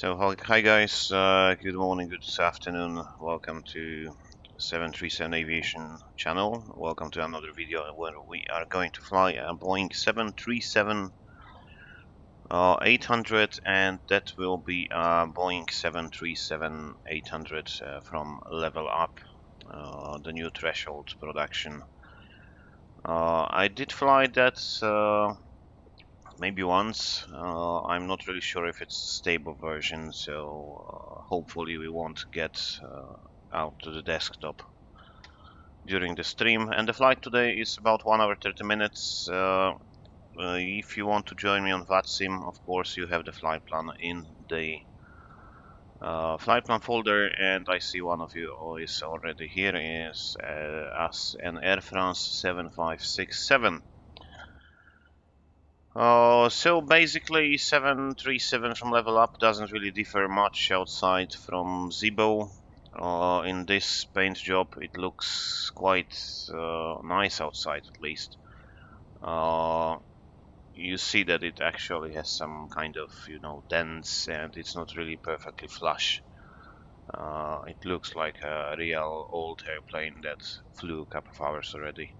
Hi guys, good morning, good afternoon. Welcome to 737 Aviation channel. Welcome to another video where we are going to fly a Boeing 737 800, and that will be a Boeing 737 800 from LevelUp, the new threshold production. I did fly that maybe once. I'm not really sure if it's a stable version, so hopefully we won't get out to the desktop during the stream. And the flight today is about 1 hour 30 minutes. If you want to join me on Vatsim, of course you have the flight plan in the flight plan folder, and I see one of you is already here, is us and Air France 7567. So basically 737 from LevelUp doesn't really differ much outside from Zibo. In this paint job it looks quite nice outside, at least. You see that it actually has some kind of, dents, and it's not really perfectly flush. It looks like a real old airplane that flew a couple of hours already.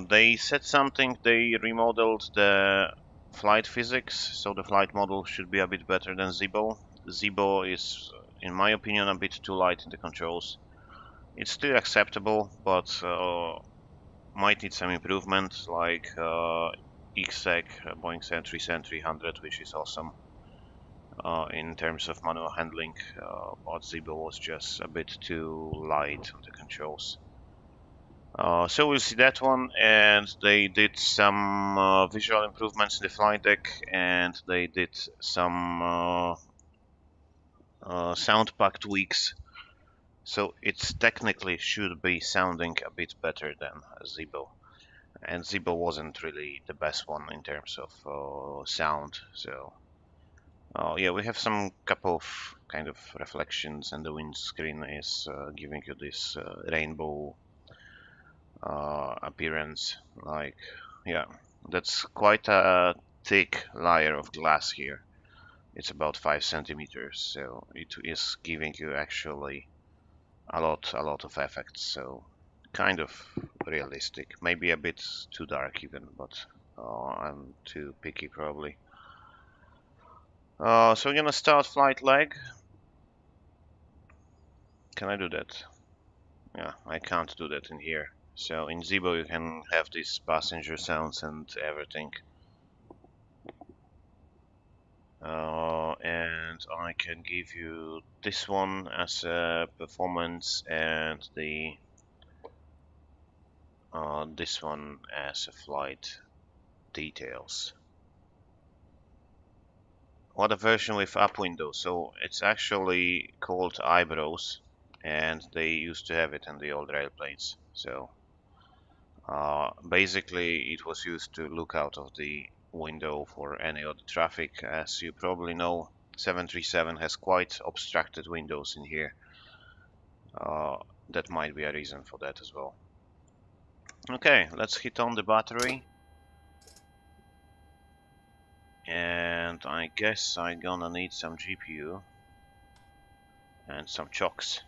They said something, they remodeled the flight physics, so the flight model should be a bit better than Zibo. Zibo is, in my opinion, a bit too light in the controls. It's still acceptable, but might need some improvement, like XSEC, Boeing 737-300, which is awesome in terms of manual handling, but Zibo was just a bit too light on the controls. So we'll see that one, and they did some visual improvements in the flight deck, and they did some sound pack tweaks. So it's technically should be sounding a bit better than Zibo, and Zibo wasn't really the best one in terms of sound. So yeah, we have some couple of kind of reflections, and the windscreen is giving you this rainbow appearance. Like, yeah, that's quite a thick layer of glass here. It's about 5 centimeters, so it is giving you actually a lot of effects. So kind of realistic, maybe a bit too dark even, but I'm too picky probably. So we're gonna start flight leg. Can I do that? Yeah, I can't do that in here. So in Zibo you can have these passenger sounds and everything. And I can give you this one as a performance, and this one as a flight details. What a version with up window. So it's actually called eyebrows, and they used to have it in the older airplanes. So basically it was used to look out of the window for any other traffic. As you probably know, 737 has quite obstructed windows in here. That might be a reason for that as well. Okay, let's hit on the battery. And I guess I'm gonna need some GPU and some chocks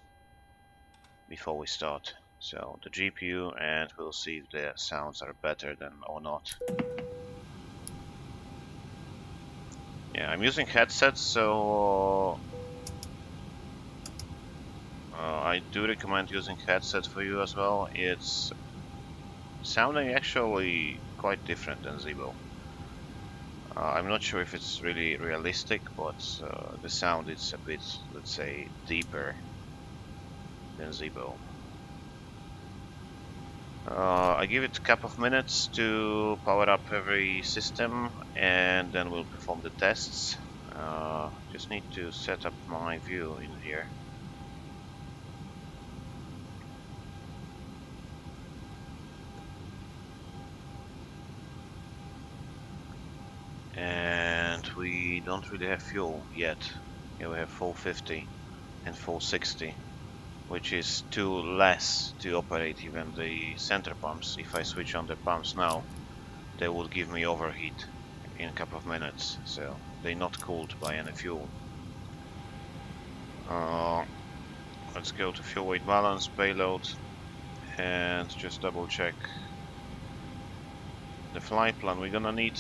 before we start. So the GPU, and we'll see if the sounds are better than or not. Yeah, I'm using headsets, so I do recommend using headset for you as well. It's sounding actually quite different than Zibo. I'm not sure if it's really realistic, but the sound is a bit, let's say, deeper than Zibo. I give it a couple of minutes to power up every system, and then we'll perform the tests. Just need to set up my view in here. And we don't really have fuel yet. Yeah, we have 450 and 460, which is too less to operate even the center pumps. If I switch on the pumps now, they would give me overheat in a couple of minutes, so they're not cooled by any fuel. Let's go to fuel weight balance, payload, and just double check the flight plan. We're gonna need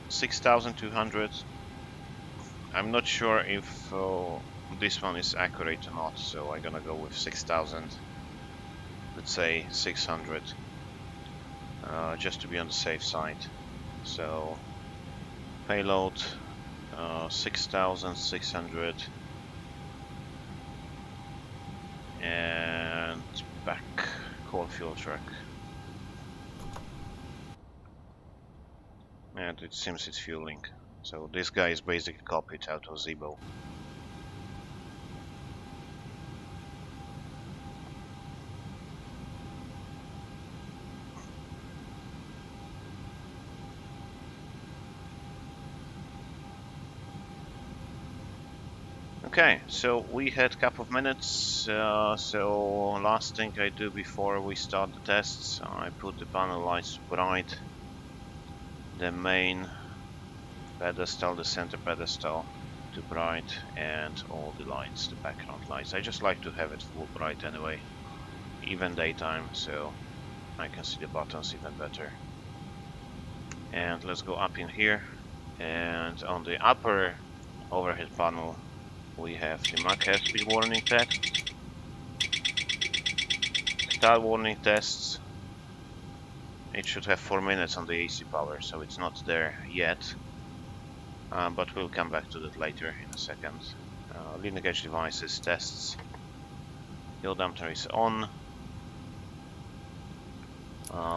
6,200. I'm not sure if this one is accurate or not, so I'm gonna go with 6,000. Let's say 600, just to be on the safe side. So payload 6,600 and back cold fuel truck. And it seems it's fueling. So this guy is basically copied out of Zibo. Okay, so we had a couple of minutes, so last thing I do before we start the tests, I put the panel lights bright, the main pedestal, the center pedestal to bright, and all the lights, the background lights. I just like to have it full bright anyway, even daytime, so I can see the buttons even better. And let's go up in here, and on the upper overhead panel we have the Mach airspeed warning text, stall warning tests. It should have 4 minutes on the AC power, so it's not there yet, but we'll come back to that later in a second. Leading edge devices tests. Fuel damper is on.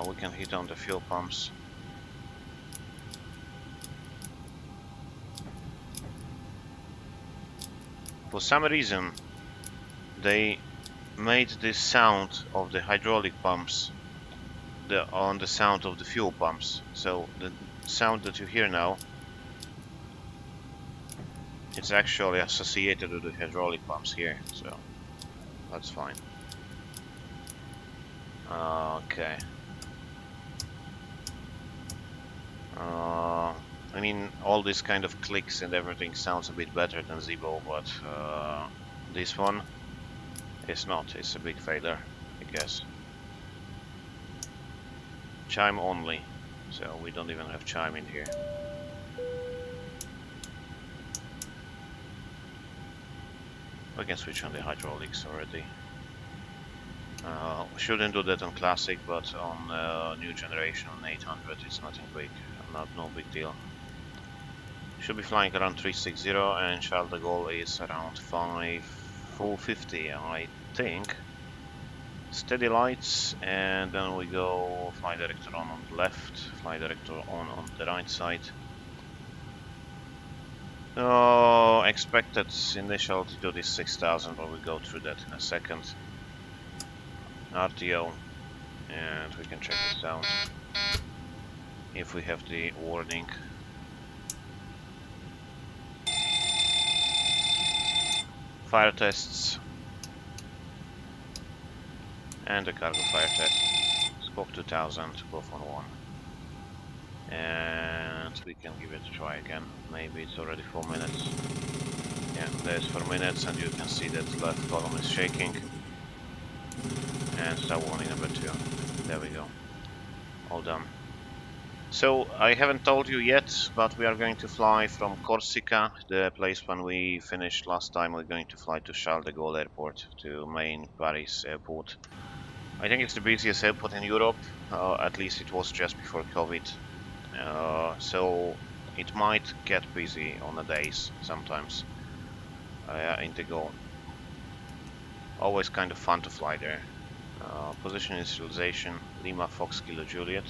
We can hit on the fuel pumps. For some reason, they made the sound of the hydraulic pumps on the sound of the fuel pumps. So the sound that you hear now, it's actually associated with the hydraulic pumps here, so that's fine. Okay. I mean, all this kind of clicks and everything sounds a bit better than Zibo, but this one is not. It's a big failure, I guess. Chime only, so we don't even have chime in here. We can switch on the hydraulics already. Shouldn't do that on classic, but on new generation on 800 it's nothing big, no big deal. Should be flying around 360, and Charles De Gaulle is around 450, I think. Steady lights, and then we go fly director on the left, fly director on the right side. Expected initial altitude is 6,000, but we'll go through that in a second. RTO, and we can check the sound if we have the warning. Fire tests and the cargo fire test. Scope 2000, both on 1. And we can give it a try again. Maybe it's already 4 minutes. Yeah, there's 4 minutes, and you can see that left column is shaking. And start warning number 2. There we go. All done. So I haven't told you yet, but we are going to fly from Corsica, the place when we finished last time. We're going to fly to Charles de Gaulle Airport, to main Paris airport. I think it's the busiest airport in Europe, at least it was just before COVID. So it might get busy on the days sometimes in the Gaulle. Always kind of fun to fly there. Position initialization, Lima Fox Kilo Juliet.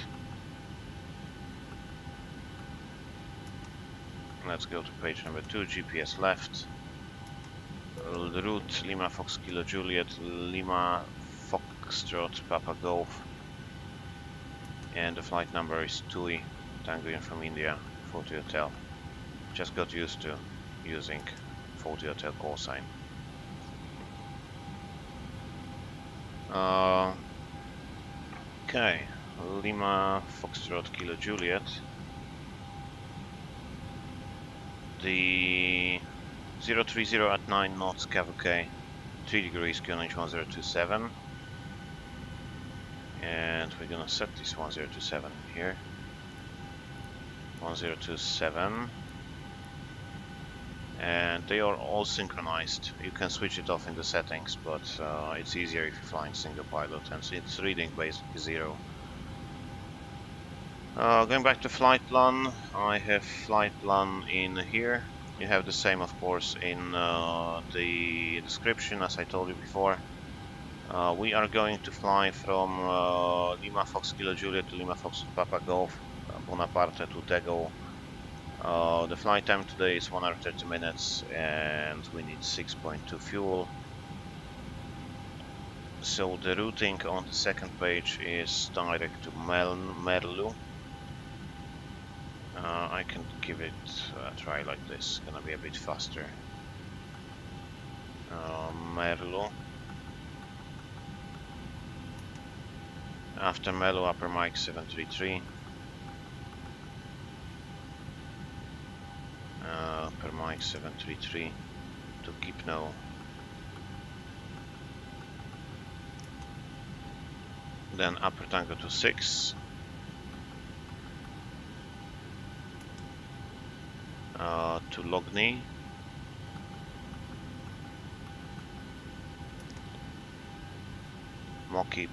Let's go to page number 2, GPS left. Route Lima Fox Kilo Juliet, Lima Foxtrot Papa Golf. And the flight number is TUI, Tango from India, 40 Hotel. Just got used to using 40 Hotel call sign. Okay, Lima Foxtrot Kilo Juliet. the 030 at 9 knots, KVK, 3 degrees, QNH 1027. And we're gonna set this 1027 here. 1027. And they are all synchronized. You can switch it off in the settings, but it's easier if you're flying single pilot, and it's reading basically 0. Going back to flight plan, I have flight plan in here. You have the same, of course, in the description, as I told you before. We are going to fly from Lima Fox Kilo Juliet to Lima Fox Papa Golf, Bonaparte to De Gaulle. The flight time today is 1 hour 30 minutes, and we need 6.2 fuel. So the routing on the second page is direct to Merlu. I can give it a try like this, gonna be a bit faster. Merlu. After Merlu, upper Mike 733. Per Mike 733 to Kipno. Then upper Tango to 6. To Logny. Mokip.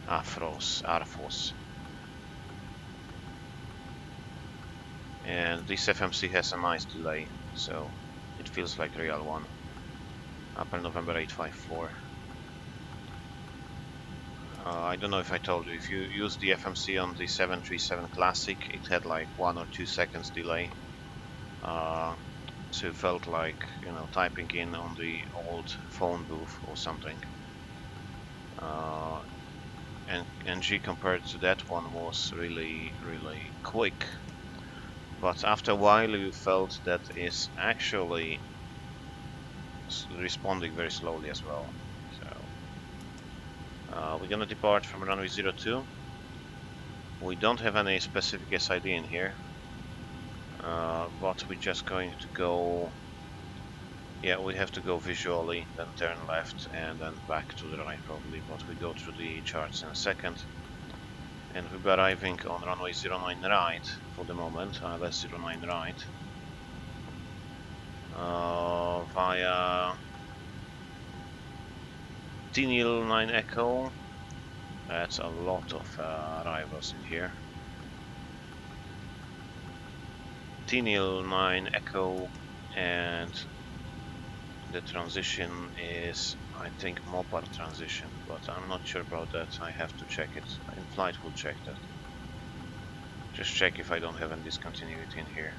Arfos. And this FMC has a nice delay, so it feels like real one. Upper November 854. I don't know if I told you, if you use the FMC on the 737 Classic, it had like 1 or 2 seconds delay. So it felt like, you know, typing in on the old phone booth or something. And NG compared to that one was really quick. But after a while you felt that it's actually responding very slowly as well. So we're gonna depart from runway 02. We don't have any specific SID in here, but we're just going to go. Yeah, we have to go visually, then turn left, and then back to the right probably. But we go through the charts in a second. And we'll be arriving on runway 09 right for the moment, LS 09 right, via Tinil 9 Echo. That's a lot of arrivals in here. Tinil 9 Echo, and the transition is, I think, Mopar transition, but I'm not sure about that. I have to check it. In flight we'll check that. Just check if I don't have any discontinuity in here.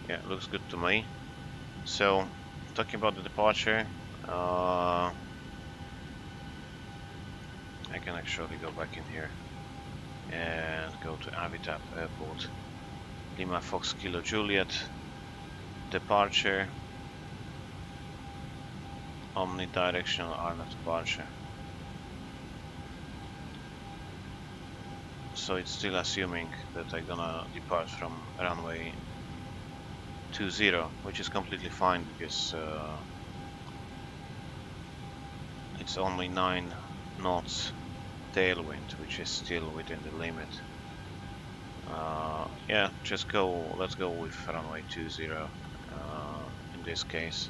Yeah, looks good to me. So, talking about the departure, I can actually go back in here and go to Avitap Airport. Lima Fox Kilo Juliet, departure. Omnidirectional RNAV departure. So it's still assuming that I'm gonna depart from runway 20, which is completely fine because it's only 9 knots tailwind, which is still within the limit. Yeah, just go. Let's go with runway 20 in this case.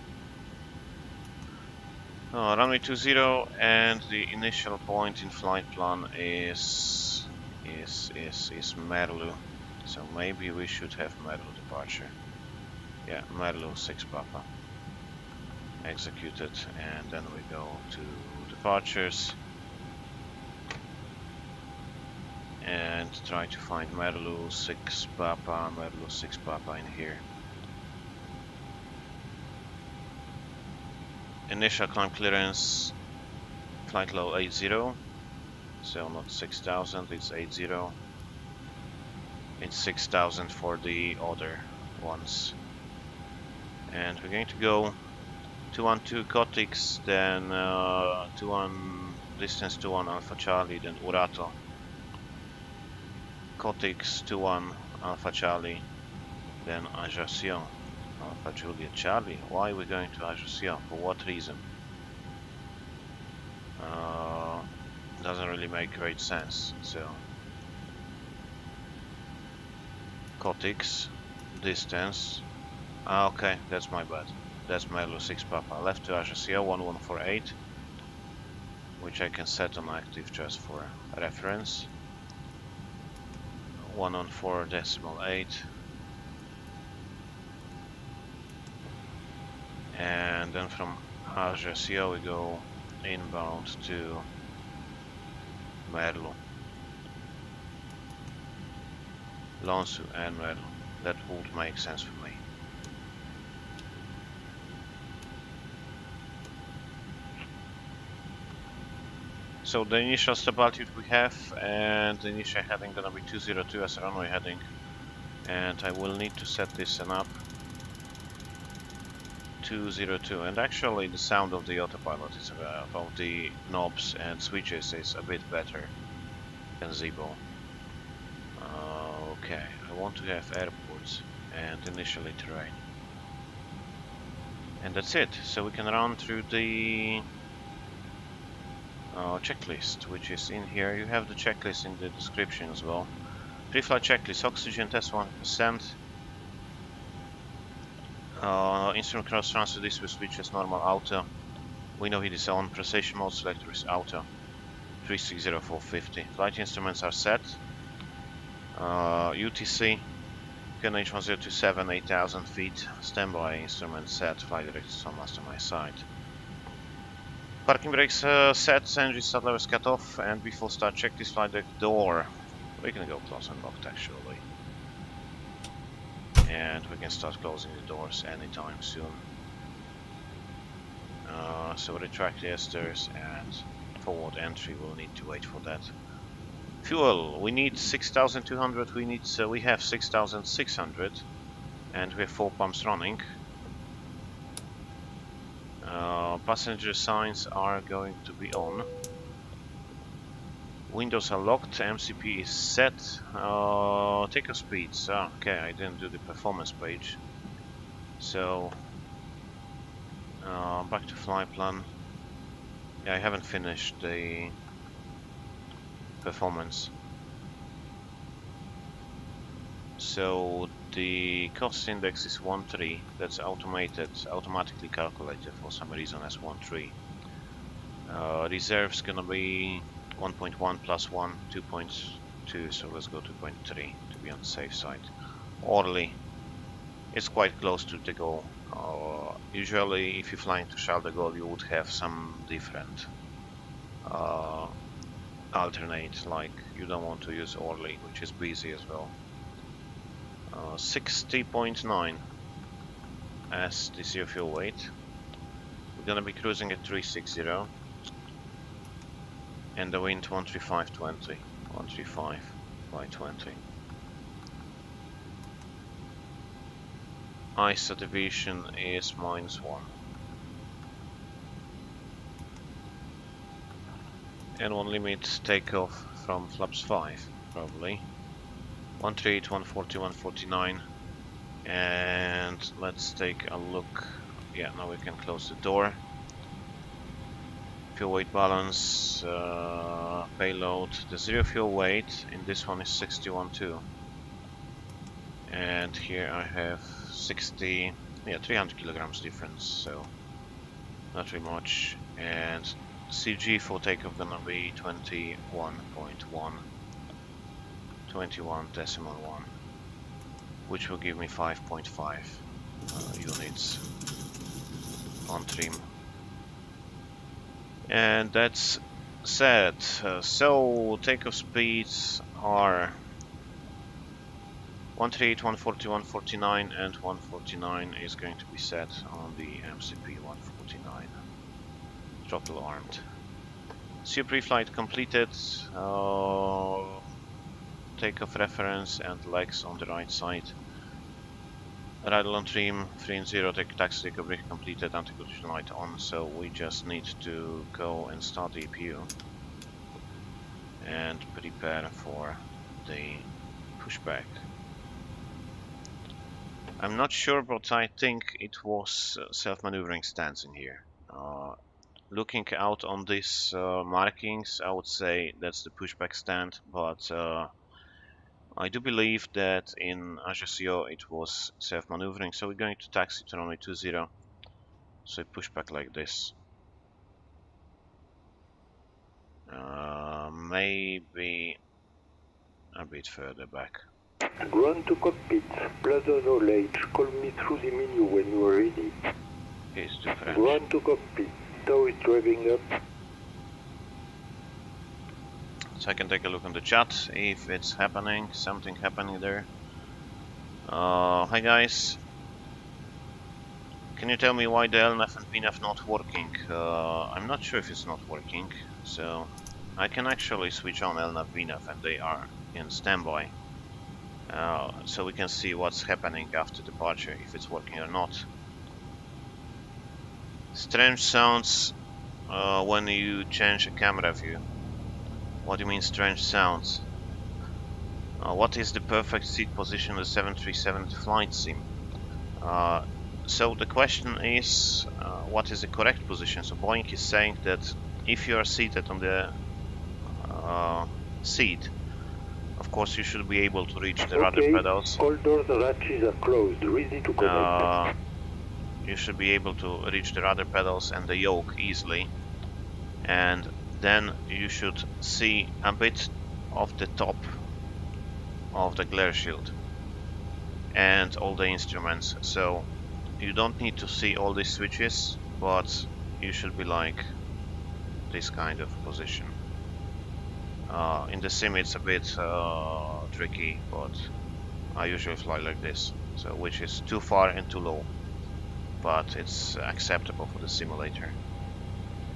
Runway 20, and the initial point in flight plan is Merlu. So maybe we should have Merlu departure. Yeah, Merlu 6 Papa. Executed, and then we go to departures and try to find Merlu 6 Papa, Merlu 6 Papa in here. Initial climb clearance, flight level 80, so not 6000, it's 80. It's 6000 for the other ones. And we're going to go 212 Gotix, then 21 distance 21 Alpha Charlie, then Urato. Cortex 2-1 Alpha Charlie, then Ajaccio Alpha Juliet Charlie. Why are we going to Ajaccio? For what reason? Doesn't really make great sense. So Cortex distance. Okay, that's my bad. That's Melo 6 Papa. Left to Ajaccio 1148, which I can set on active just for reference. 114.8, and then from Ajaccio we go inbound to Merlo, Lansu and Merlo. That would make sense for me. So the initial step altitude we have, and the initial heading gonna be 202 as a runway heading, and I will need to set this up 202. And actually the sound of the autopilot is of the knobs and switches is a bit better than Zibo. Okay, I want to have airports and initially terrain, and that's it. So we can run through the checklist, which is in here. You have the checklist in the description as well. Pre-flight checklist: oxygen test 1%. Instrument cross transfer this will switch as normal auto. Window heat is on. Precision mode selector is auto. 360450. Flight instruments are set. UTC QNH 1027 8000 feet. Standby instrument set. Flight director on master my side. Parking brakes set, engine start levels cut off, and before start check this flight deck door. We can go close and locked actually. And we can start closing the doors anytime soon. So retract the esters and forward entry, we'll need to wait for that. Fuel, we need 6,200, we have 6,600, and we have 4 pumps running. Passenger signs are going to be on. Windows are locked, MCP is set. Takeoff speeds, okay, I didn't do the performance page. So, back to flight plan. Yeah, I haven't finished the performance. So the cost index is 1.3. That's automatically calculated for some reason as 1.3. Reserve's gonna be 1.1 plus 1, 2.2. So let's go 2.3 to be on the safe side. Orly is quite close to De Gaulle. Usually, if you fly into Charles De Gaulle, you would have some different alternate. Like you don't want to use Orly, which is busy as well. 60.9 as the zero fuel weight. We're gonna be cruising at 360, and the wind 135.20. 135 by 20. ISO deviation is -1. And one limit takeoff from flaps 5, probably. 138, 140, 149. And let's take a look. Yeah, now we can close the door. Fuel weight balance, payload. The zero fuel weight in this one is 61.2. And here I have 300 kilograms difference, so not very much. And CG for takeoff gonna be 21.1, 21.1, which will give me 5.5 units on trim. And that's set. So takeoff speeds are 138, 140, 149, and 149 is going to be set on the MCP 149. Throttle armed. So pre-flight completed. Takeoff reference and legs on the right side. Radar on trim, 3 and 0, taxi takeoff brief completed, anti-collision light on, so we just need to go and start the EPU and prepare for the pushback. I'm not sure, but I think it was self-maneuvering stance in here. Looking out on these markings, I would say that's the pushback stand, but I do believe that in Ajaccio it was self-maneuvering, so we're going to taxi to runway 20, so push back like this. Maybe a bit further back. Ground to cockpit, Plaza knowledge, call me through the menu when you are ready. It's too French. Ground to cockpit, tow is driving up. So I can take a look on the chat if it's happening, something happening there. Hi guys. Can you tell me why the LNAV and VNAV not working? I'm not sure if it's not working, so I can actually switch on LNAV VNAV and they are in standby. So we can see what's happening after departure, if it's working or not. Strange sounds when you change a camera view. What do you mean strange sounds? What is the perfect seat position of the 737 flight sim? So the question is, what is the correct position? So Boeing is saying that if you are seated on the seat, of course you should be able to reach the rudder pedals. All doors and hatches are closed, ready to connect. You should be able to reach the rudder pedals and the yoke easily, and then you should see a bit of the top of the glare shield and all the instruments. So you don't need to see all these switches, but you should be like this kind of position. In the sim it's a bit tricky, but I usually fly like this, so which is too far and too low, but it's acceptable for the simulator.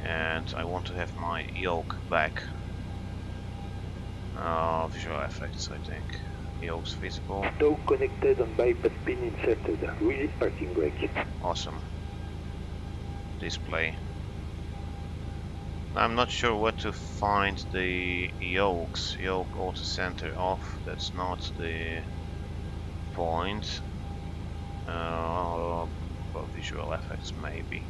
And I want to have my yoke back. Visual effects, I think. Yoke's visible. Tow connected and bypass pin inserted. Release parking brake. Awesome. Display. I'm not sure where to find the yokes. Yoke auto center off. That's not the point. Well, visual effects maybe.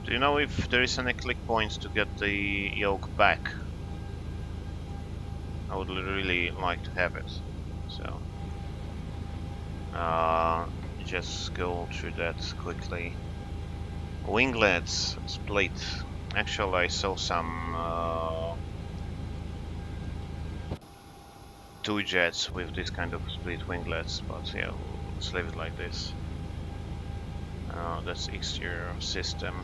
Do you know if there is any click points to get the yoke back? I would really like to have it. So just go through that quickly. Winglets split. Actually, I saw some two jets with this kind of split winglets, but yeah, let's leave it like this. That's exterior system.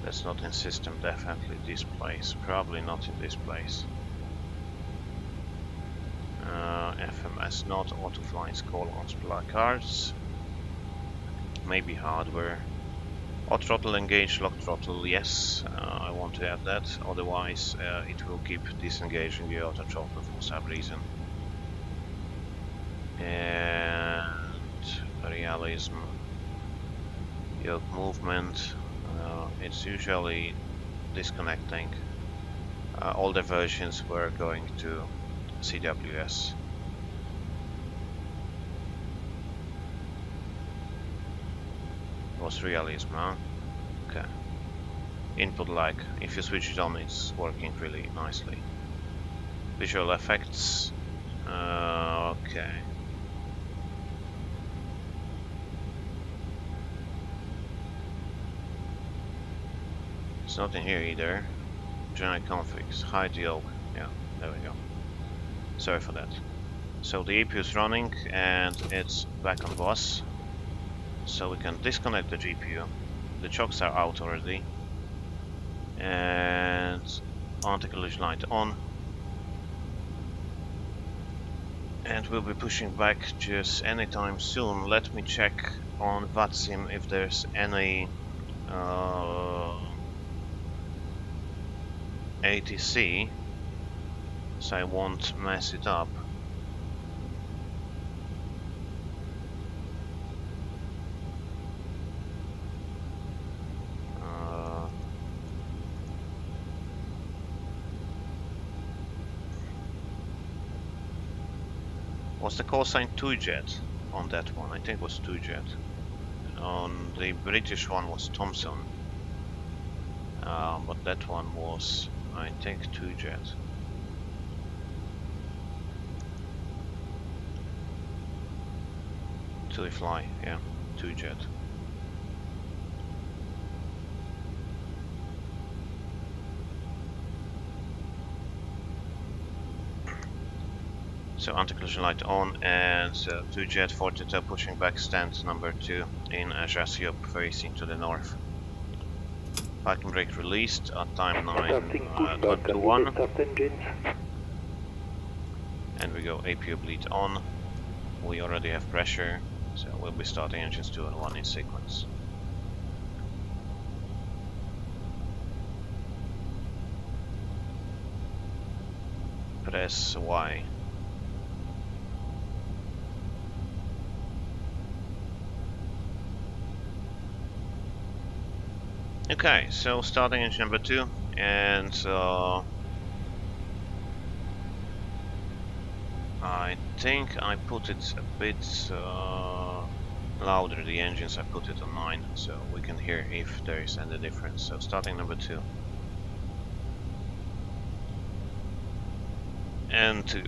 That's not in system, definitely this place. Probably not in this place. FMS not, auto flights call on placards. Maybe hardware. Hot throttle engage, lock throttle, yes, I want to have that, otherwise it will keep disengaging the auto throttle for some reason. And realism, yoke movement, it's usually disconnecting. Older versions were going to CWS. Was realism, huh? Okay. Input lag. If you switch it on, it's working really nicely. Visual effects. Okay. It's not in here either. General configs. Hide yoke. Yeah, there we go. Sorry for that. So the APU is running and it's back on bus. So we can disconnect the GPU. The chocks are out already. And anti-collision light on. And we'll be pushing back just anytime soon. Let me check on Vatsim if there's any ATC, so I won't mess it up. Was the call sign 2-jet on that one? I think it was 2-jet. On the British one was Thompson. But that one was, I think, 2-jet. Till we fly, yeah, 2-jet. So anti-collision light on, and 2-jet 42 pushing back stand number 2 in Ajaccio facing to the north. Parking brake released at time 9:21. And we go APU bleed on. We already have pressure, so we'll be starting engines 2 and 1 in sequence. Press Y. Okay, so starting engine number 2, and I think I put it a bit louder, the engines. I put it on 9, so we can hear if there is any difference. So starting number 2. And 2.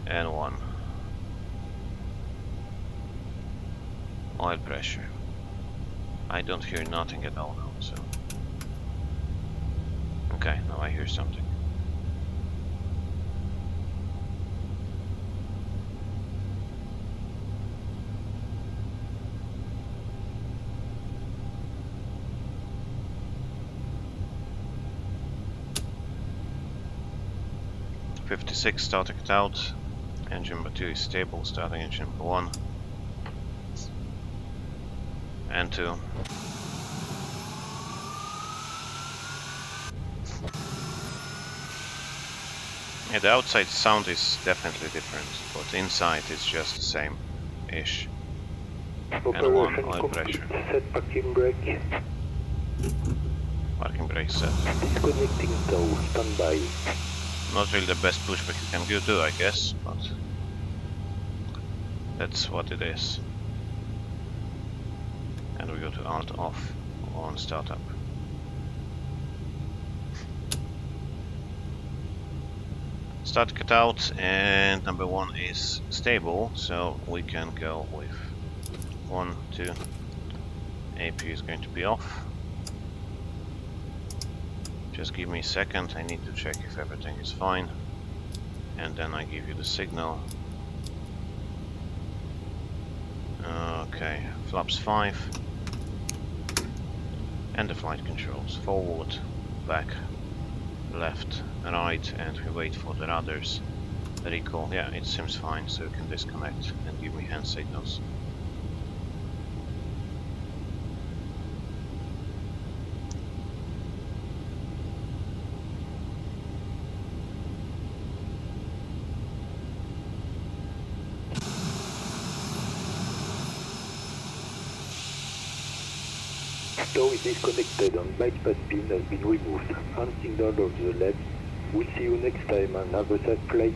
And 1. Oil pressure. I don't hear nothing at all now, so... Okay, now I hear something. .56 starting it out. Engine number 2 is stable, starting engine number 1. And 2. Yeah, the outside sound is definitely different, but inside it's just the same-ish. And 1, oil pressure. Set parking brake. Parking brake set. Disconnecting tow, standby. Not really the best pushback you can do, I guess, but that's what it is. And we go to Alt off on startup. Start cut out, and number 1 is stable, so we can go with 1, 2. AP is going to be off. Just give me a second, I need to check if everything is fine, and then I give you the signal. Okay, flaps 5, and the flight controls. Forward, back, left, right, and we wait for the radar's recall. Yeah, it seems fine, so you can disconnect and give me hand signals. Tow is disconnected and bypass pin has been removed. Hand signal of the left. We'll see you next time and have a safe flight.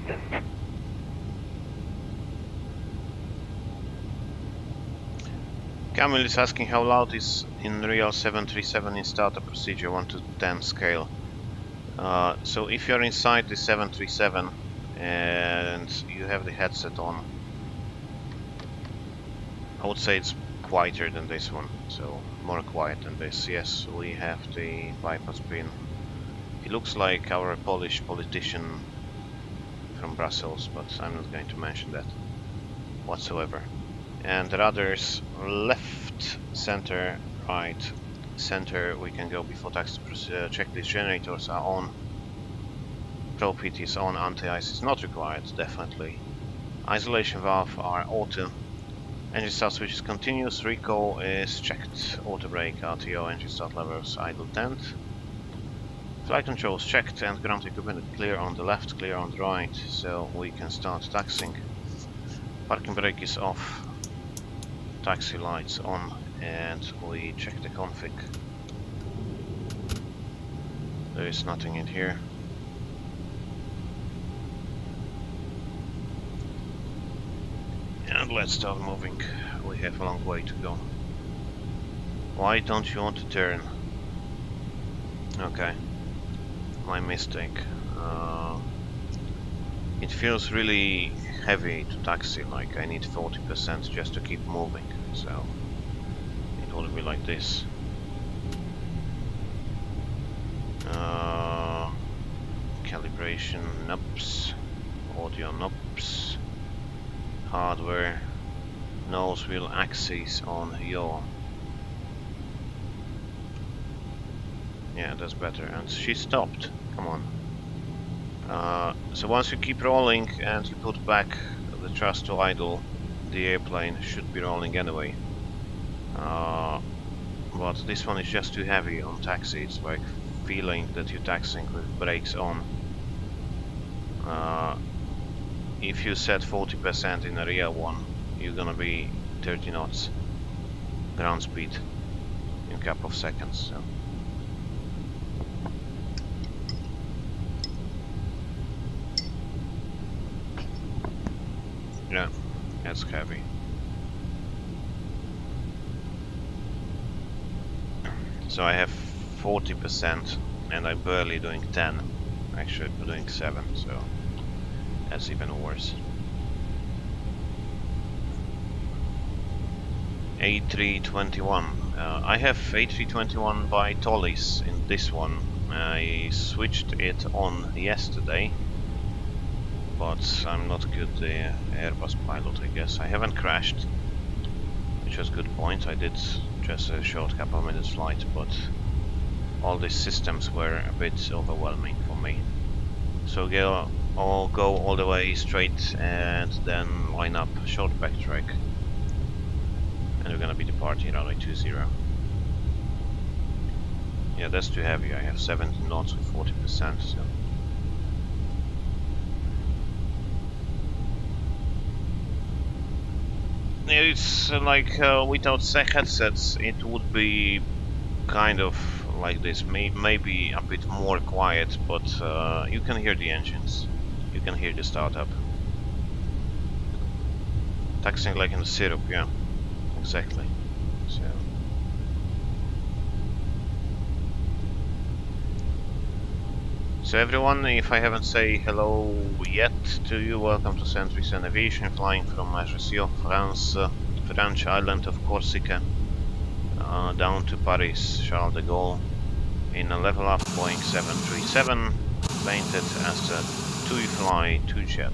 Camille is asking how loud is in real 737 in startup procedure 1 to 10 scale. So if you're inside the 737 and you have the headset on, I would say it's quieter than this one, so more quiet than this. Yes, we have the bypass pin. He looks like our Polish politician from Brussels, but I'm not going to mention that whatsoever. And the radars left, center, right, center, we can go before taxi. Checklist generators are on. Pro PT is on, anti-ice is not required, definitely. Isolation valve are auto. Engine start switch is continuous, recall is checked, auto brake, RTO, engine start levels, idle tent. Flight controls checked and ground equipment clear on the left, clear on the right, so we can start taxiing. Parking brake is off, taxi lights on, and we check the config. There is nothing in here. And let's start moving. We have a long way to go. Why don't you want to turn? Okay, my mistake. It feels really heavy to taxi, like I need 40% just to keep moving, so it will be like this. Calibration knobs, audio knobs, hardware, nose wheel axis on yaw. Yeah, that's better. And she stopped. Come on. So once you keep rolling and you put back the thrust to idle, the airplane should be rolling anyway. But this one is just too heavy on taxi. It's like feeling that you're taxiing with brakes on. If you set 40% in a real one, you're gonna be 30 knots ground speed in a couple of seconds. So. Yeah, that's heavy. So I have 40% and I'm barely doing 10. Actually I'm doing 7, so that's even worse. A321. I have A321 by Tollies in this one. I switched it on yesterday, but I'm not good Airbus pilot, I guess. I haven't crashed, which was a good point. I did just a short couple of minutes flight, but all these systems were a bit overwhelming for me. So I'll go all the way straight and then line up short backtrack. And we're gonna be departing runway 20. Yeah, that's too heavy. I have 70 knots with 40%, so. It's like without headsets, it would be kind of like this. Maybe a bit more quiet, but you can hear the engines. You can hear the startup. Taxiing like in the syrup, yeah, exactly. So everyone, if I haven't said hello yet to you, welcome to Centuries and Aviation, flying from Ajaccio, France, French island of Corsica, down to Paris Charles De Gaulle in a LevelUp Boeing 737, painted as a TUI-Fly 2-jet.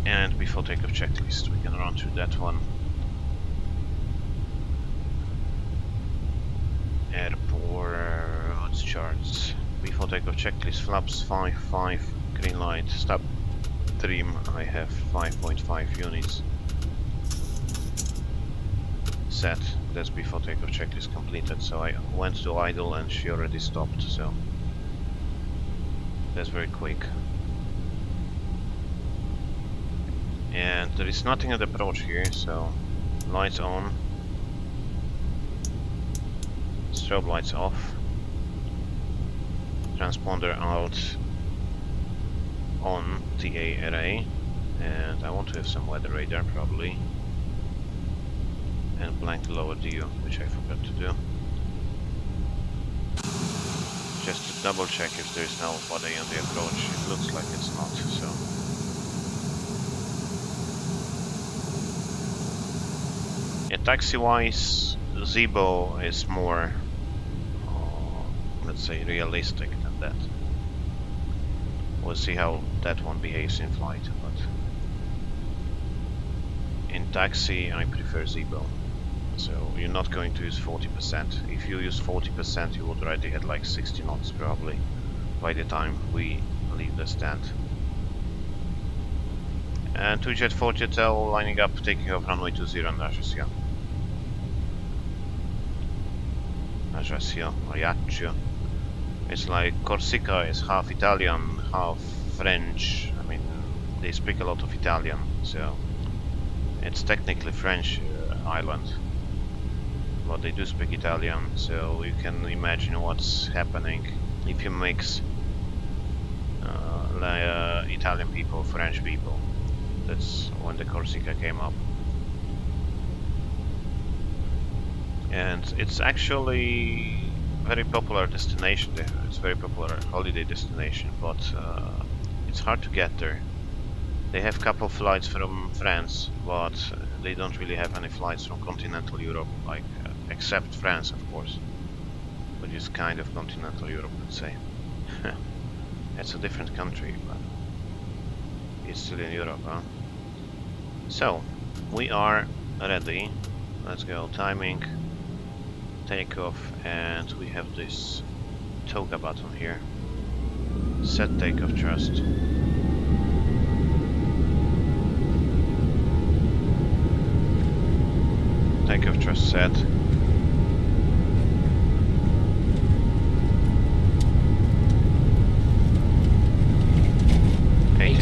And before takeoff checklist, we can run through that one. Airport charts. Before takeoff checklist, flaps 5.5, green light, stop trim. I have 5.5 units set. That's before takeoff checklist completed. So I went to idle and she already stopped. So that's very quick. And there is nothing at approach here, so lights on. Strobe lights off, transponder out on TA array, and I want to have some weather radar probably, and blank lower DU, which I forgot to do. Just to double check if there is nobody on the approach. It looks like it's not, so. Yeah, taxi wise, Zibo is more, let's say, realistic than that. We'll see how that one behaves in flight, but in taxi I prefer Zibo. So you're not going to use 40%. If you use 40%, you would already had like 60 knots probably by the time we leave the stand. And 2-jet 4-jet L lining up, taking off runway 20 on Ajaccio. Ajaccio. It's like Corsica is half Italian, half French. I mean, they speak a lot of Italian, so it's technically French island. but they do speak Italian, so you can imagine what's happening if you mix Italian people, French people. That's when the Corsica came up. And it's actually very popular destination there. It's a very popular holiday destination, but it's hard to get there. They have a couple of flights from France, but they don't really have any flights from continental Europe, like except France, of course, which is kind of continental Europe, let's say. It's a different country, but it's still in Europe, huh? So, we are ready. Let's go. Timing, takeoff, and we have this toga button here. Set takeoff thrust. Takeoff thrust set.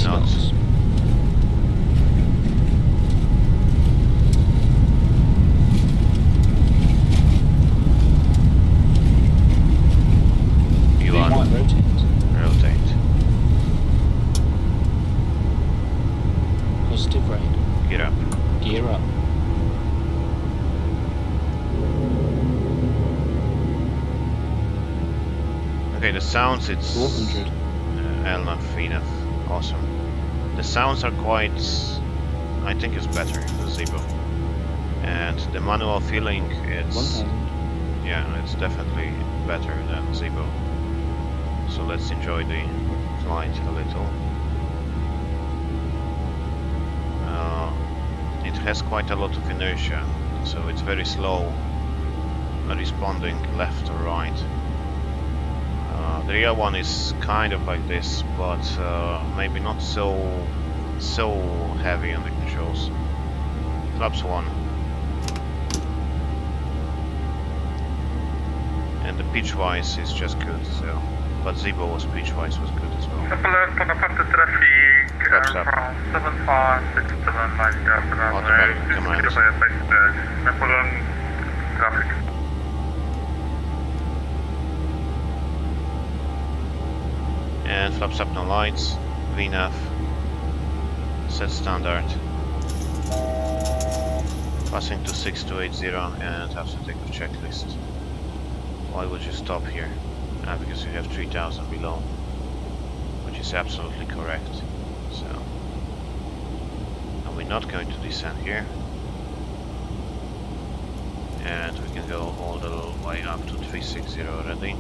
Knots. V1 rotate. Positive rate. Gear up. Gear up. Okay, the sounds, it's 400. LNAV, VNAV. Awesome. The sounds are quite, I think it's better than Zibo. And the manual feeling, it's 1000. Yeah, it's definitely better than Zibo. So let's enjoy the flight a little. It has quite a lot of inertia, so it's very slow responding left or right. The real one is kind of like this, but maybe not so heavy on the controls. Flaps 1. And the pitch-wise is just good, so. But Zibo was pitch-wise was good as well. Flaps up. Automatic commands. And flaps up, no lights. VNAV. Set standard. Passing to 6280 and have to take a checklist. Why would you stop here? Because you have 3000 below, which is absolutely correct. So, and we're not going to descend here, and we can go all the way up to 360 already.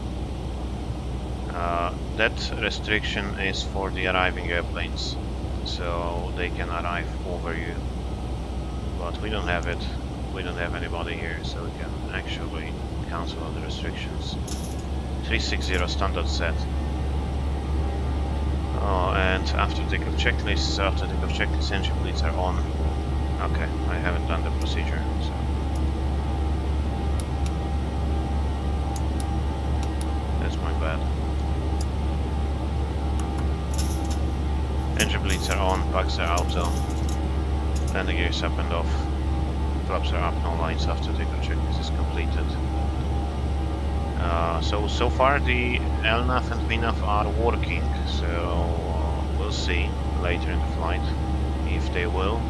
That restriction is for the arriving airplanes, so they can arrive over you. But we don't have it. We don't have anybody here, so we can actually cancel all the restrictions. 360 standard set. And after takeoff checklist, engine bleeds are on. Okay, I haven't done the procedure, so. That's my bad. Engine bleeds are on, bugs are auto. Landing gear is up and off. Flaps are up, no lights after takeoff checklist is completed. So far the LNAV and VNAV are working, so we'll see later in the flight if they will.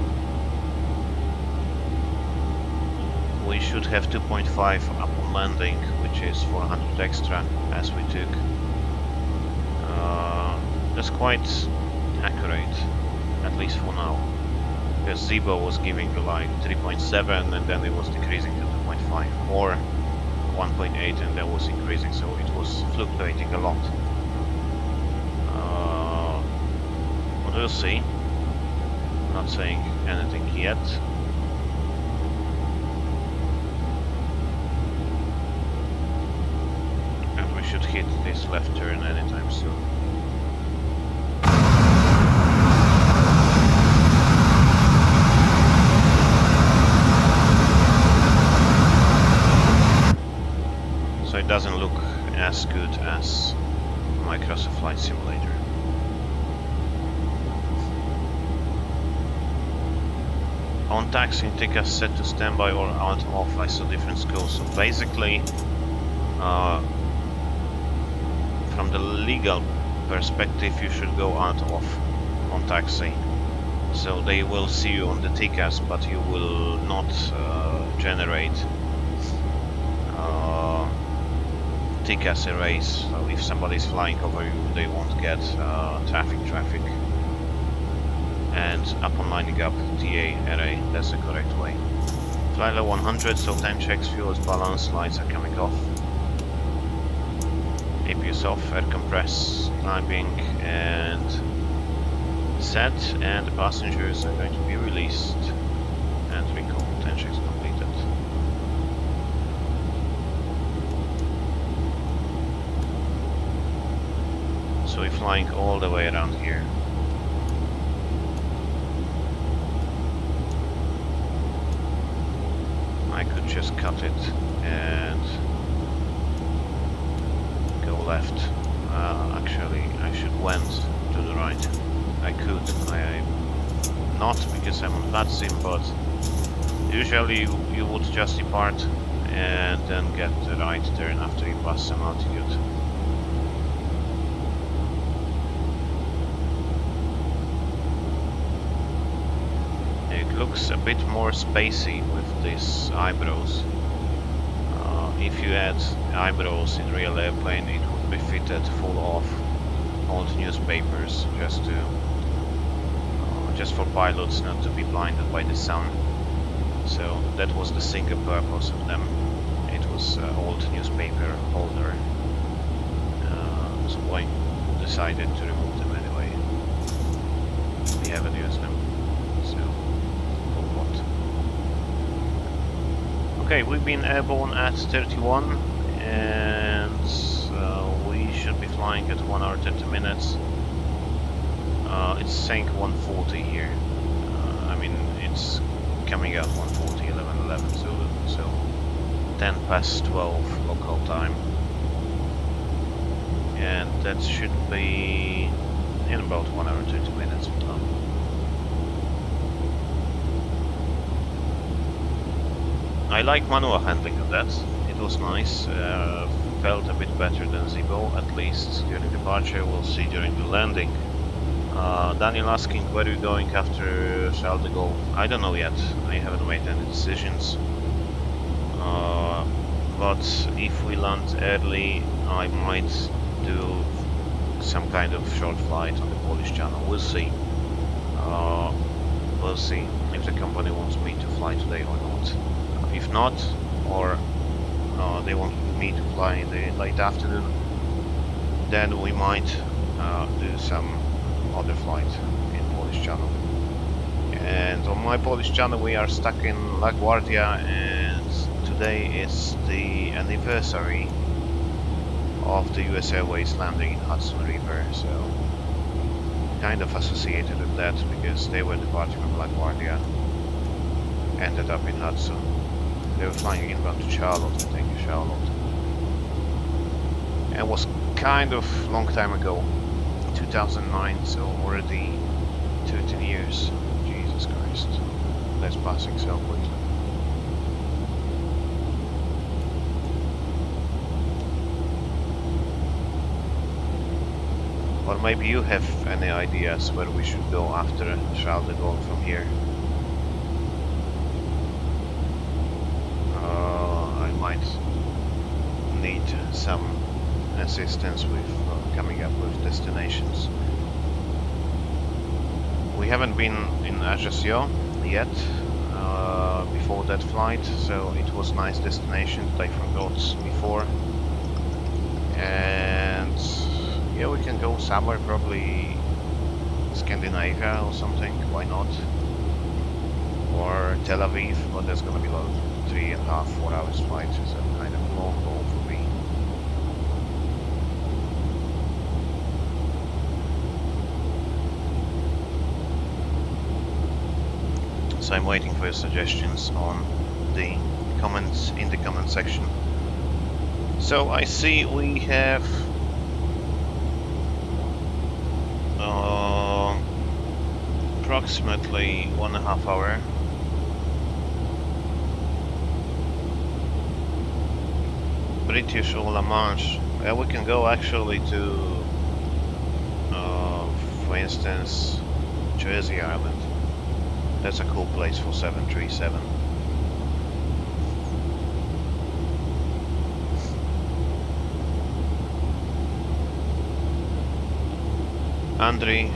We should have 2.5 up on landing, which is 400 extra as we took. That's quite accurate, at least for now. Because Zibo was giving like 3.7 and then it was decreasing to 2.5, or 1.8 and then was increasing, so it was fluctuating a lot. But we'll see. Not saying anything yet. And we should hit this left turn anytime soon. So it doesn't look as good as Microsoft Flight Simulator. On taxiing, tickets set to standby or out off. I saw different schools. So basically, from the legal perspective, you should go out off on taxi. So they will see you on the tickets, but you will not generate tickets erase. So if somebody's flying over you, they won't get traffic. And upon lining up, TA array, that's the correct way. Fly low 100, so 10 checks, fuel is balanced, lights are coming off. APUs off, air compress, climbing, and set, and the passengers are going to be released. And recall, 10 checks completed. So we're flying all the way around here. I could just cut it and go left. Actually, I should went to the right. I could. I not because I'm on Vatsim, but usually you would just depart and then get the right turn after you pass some altitude. It looks a bit more spacey with these eyebrows. If you add eyebrows in real airplane, it would be fitted full of old newspapers just for pilots not to be blinded by the sun. So that was the single purpose of them. It was old newspaper holder. So Boeing decided to remove them anyway. We haven't used them. So for what? Okay, we've been airborne at 31 and we should be flying at 1 hour 30 minutes. It's saying 140 here. I mean, it's coming out 140, 11:11, so 10 past 12 local time. And that should be in about 1 hour 30 minutes. I like manual handling of that. It was nice. Felt a bit better than Zibo, at least during departure. We'll see during the landing. Daniel asking where are you going after Charles De Gaulle. I don't know yet. I haven't made any decisions. But if we land early, I might do some kind of short flight on the Polish channel. We'll see. We'll see if the company wants me to fly today or not. If not, or they want me to fly in the late afternoon, then we might do some other flight in Polish channel. And on my Polish channel we are stuck in LaGuardia, and today is the anniversary of the US Airways landing in Hudson River, so kind of associated with that because they were departing from LaGuardia, ended up in Hudson. They were flying inbound to Charlotte, I think, Charlotte. And it was kind of long time ago, 2009, so already 13 years. Jesus Christ, that's passing so quickly. Or maybe you have any ideas where we should go after Charles de Gaulle from here. I might need some assistance with coming up with destinations. We haven't been in Ajaccio yet before that flight, so it was a nice destination that I forgot before. And yeah, we can go somewhere, probably Scandinavia or something, why not? Or Tel Aviv, but that's gonna be like 3.5, 4 hours flight, so kind of long haul for me. So I'm waiting for your suggestions on the comments in the comment section. So I see we have approximately 1.5 hours British or La Manche. We can go actually to, for instance, Jersey Island. That's a cool place for 737. Andrei,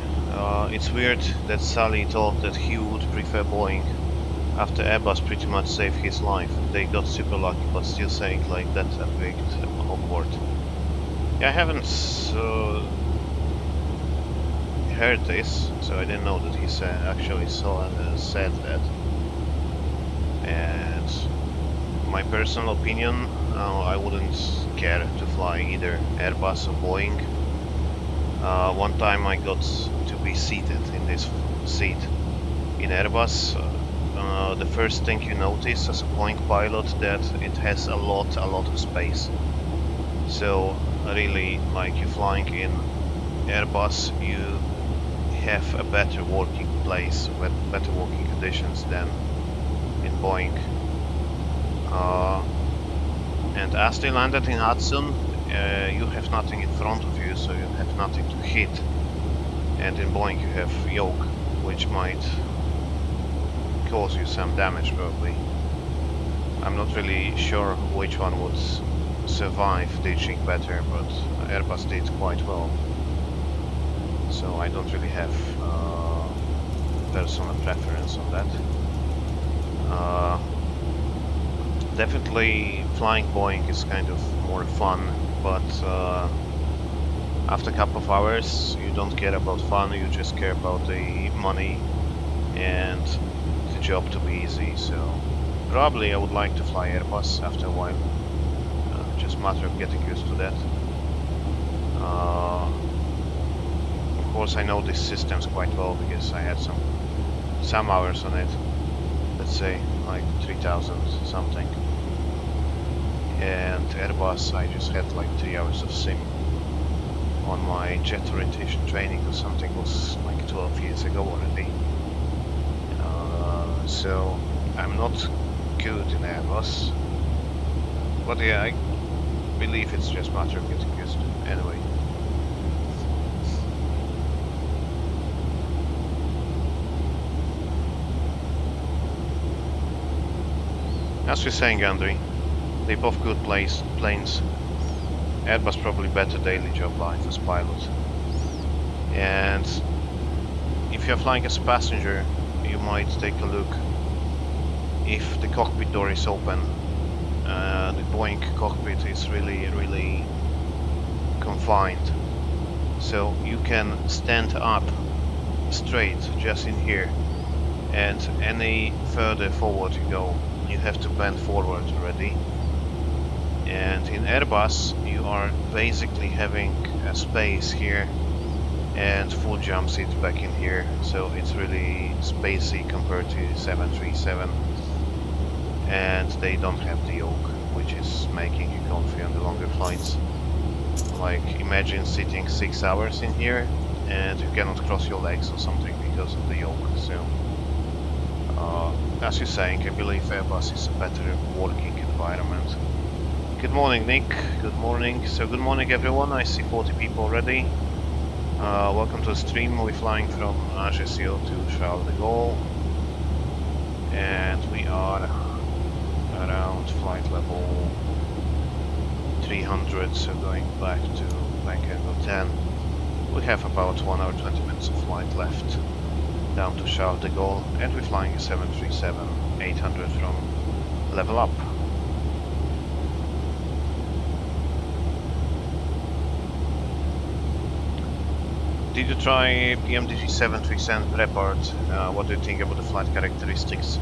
it's weird that Sally thought that he would prefer Boeing after Airbus pretty much saved his life. They got super lucky, but still saying like that's a bit awkward. Yeah, I haven't heard this, so I didn't know that he actually said that. And my personal opinion, I wouldn't care to fly either Airbus or Boeing. One time I got to be seated in this seat in Airbus. The first thing you notice as a Boeing pilot that it has a lot of space. So really, like you flying in Airbus, you have a better working place, better working conditions than in Boeing. And as they landed in Hudson, you have nothing in front of you, so you have nothing to hit. And in Boeing you have yoke, which might cause you some damage probably. I'm not really sure which one would survive ditching better, but Airbus did quite well. So I don't really have personal preference on that. Definitely flying Boeing is kind of more fun, but after a couple of hours you don't care about fun, you just care about the money and the job to be easy. So probably I would like to fly Airbus after a while, just a matter of getting used to that. Of course I know these systems quite well because I had some hours on it, let's say like 3000 something. And Airbus I just had like 3 hours of sim on my jet orientation training or something. It was like 12 years ago already. So I'm not good in Airbus, but yeah, I believe it's just a matter of getting used to it anyway. As you're saying, Andrei, they both good planes. Airbus probably better daily job life as pilot. And if you're flying as a passenger, you might take a look if the cockpit door is open. The Boeing cockpit is really confined, so you can stand up straight just in here, and any further forward you go, you have to bend forward already. And in Airbus you are basically having a space here and full jump seat back in here, so it's really spacey compared to 737, and they don't have the yoke, which is making you comfy on the longer flights. Like imagine sitting 6 hours in here and you cannot cross your legs or something because of the yoke. So as you're saying, I believe Airbus is a better working environment. Good morning, Nick. Good morning. So good morning everyone, I see 40 people already. Welcome to the stream. We're flying from Ajaccio to Charles De Gaulle, and we are around flight level 300, so going back to bank angle 10. We have about 1 hour 20 minutes of flight left down to Charles De Gaulle, and we're flying a 737-800 from LevelUp. Did you try PMDG 737 Report? What do you think about the flight characteristics?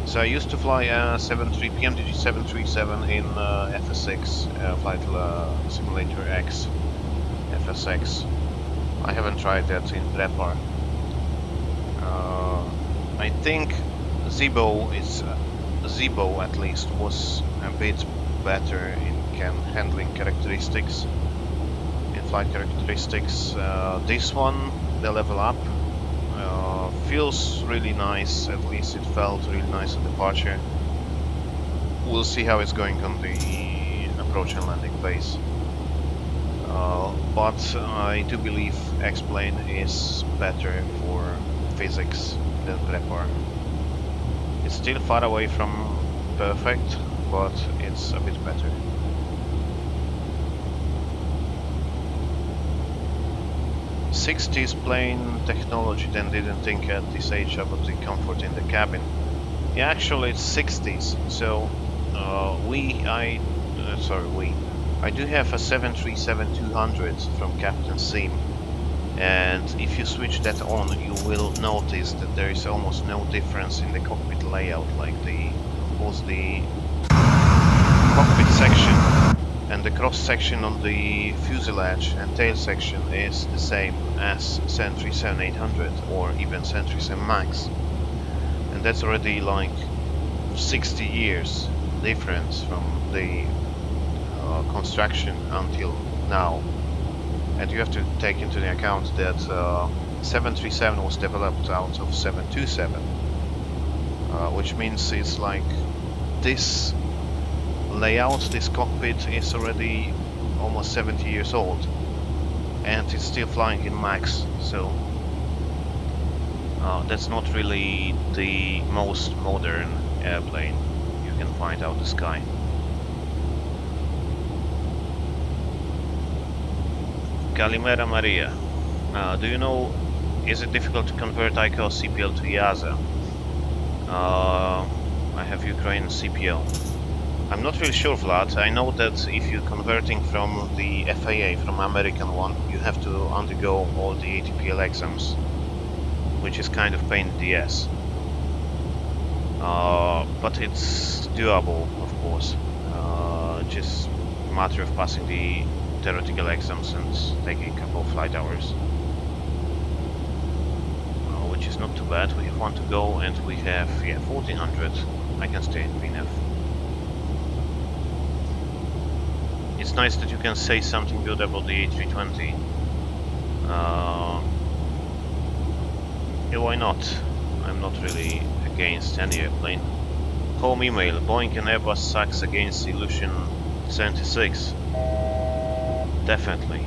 So I used to fly PMDG 737 in FSX, Flight Simulator X, FSX. I haven't tried that in Report. I think Zibo at least was a bit better in handling characteristics. Flight characteristics. This one, the LevelUp, feels really nice. At least it felt really nice on departure. We'll see how it's going on the approach and landing phase. But I do believe X-plane is better for physics than Prepar. It's still far away from perfect, but it's a bit better. '60s plane technology then didn't think at this age about the comfort in the cabin. Yeah, actually it's '60s, so I do have a 737-200 from Captain Sim, and if you switch that on, you will notice that there is almost no difference in the cockpit layout. Like both the cockpit section and the cross section on the fuselage and tail section is the same as 737-800 or even 737 MAX, and that's already like 60 years difference from the construction until now. And you have to take into the account that 737 was developed out of 727, which means it's like this layout, this cockpit is already almost 70 years old, and it's still flying in MAX, so that's not really the most modern airplane you can find out the sky. Kalimera Maria. Do you know, is it difficult to convert ICAO CPL to EASA? I have Ukraine CPL. I'm not really sure, Vlad. I know that if you're converting from the FAA, from American one, you have to undergo all the ATPL exams, which is kind of pain in the ass. But it's doable, of course. Just a matter of passing the theoretical exams and taking a couple of flight hours, which is not too bad. We have one to go, and we have 1400. I can stay in VNF. It's nice that you can say something good about the A320. Yeah, why not? I'm not really against any airplane. Home email: Boeing and Airbus sucks against Illusion 76. Definitely.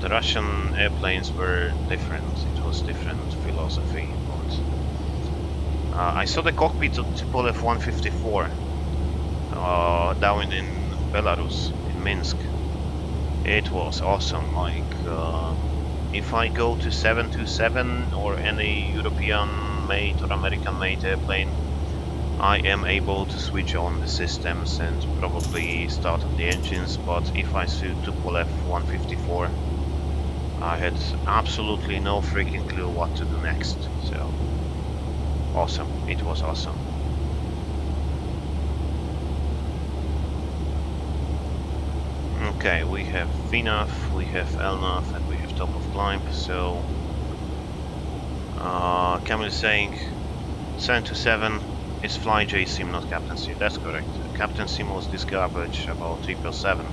The Russian airplanes were different. It was different philosophy. But I saw the cockpit of Tupolev 154 down in Belarus, in Minsk. It was awesome. Like if I go to 727 or any European made or American made airplane, I am able to switch on the systems and probably start up the engines, but if I see Tupolev 154, I had absolutely no freaking clue what to do next. So awesome, it was awesome. Okay, we have VNAV, we have LNAV, and we have top of climb. So Camille is saying 727 is Fly J sim, not Captain Sim. That's correct. Captain Sim was this garbage about 777.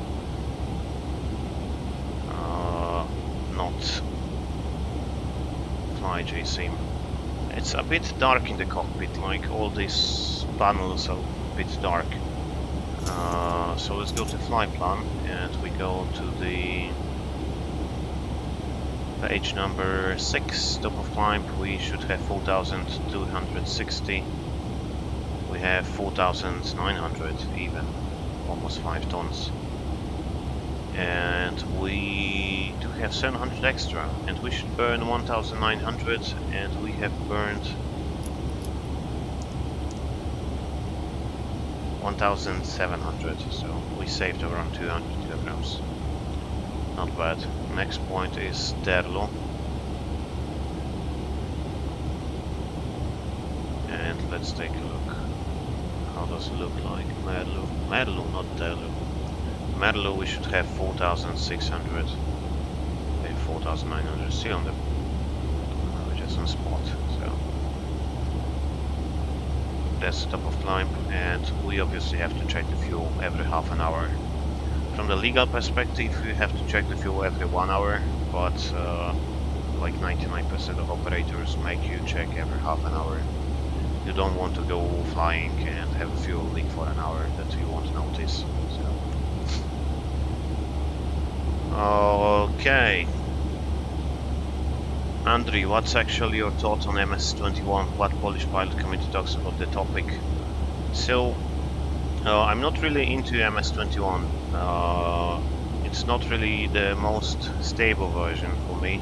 Not Fly J sim. It's a bit dark in the cockpit, like all these panels are a bit dark. So let's go to flight plan, and we go to the page number 6, top of climb. We should have 4,260. We have 4,900 even, almost 5 tons. And we do have 700 extra, and we should burn 1,900, and we have burned 1,700, so we saved around 200 kilograms. Not bad. Next point is Terlo. And let's take a look. How does it look like? Merlo, not Terlo. Merlo, we should have 4,600. Okay, 4,900 still on the just on spot. So that's the top of climb, and we obviously have to check the fuel every half an hour. From the legal perspective, you have to check the fuel every 1 hour, but like 99% of operators make you check every half an hour. You don't want to go flying and have a fuel leak for an hour that you won't notice. Okay. Andriy, what's actually your thought on MS-21? What Polish pilot community talks about the topic? So, I'm not really into MS-21. It's not really the most stable version for me.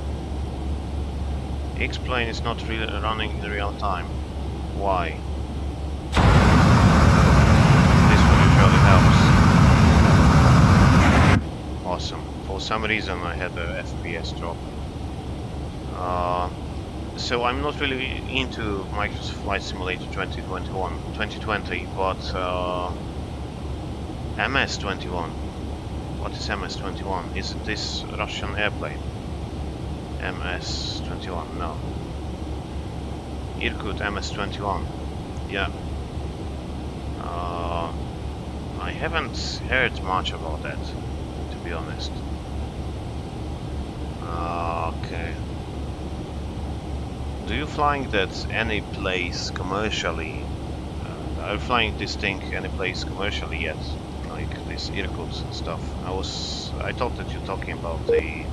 X-Plane is not really running in real time. Why? This one usually helps. Awesome. For some reason I had a FPS drop. So I'm not really into Microsoft Flight Simulator 2020, but MS-21. What is MS-21? Is it this Russian airplane? MS-21, no. Irkut MS-21, yeah. I haven't heard much about that, to be honest. Okay. Do you flying that any place commercially? Are you flying this thing any place commercially yet? Like this Irkut stuff? I thought that you're talking about the...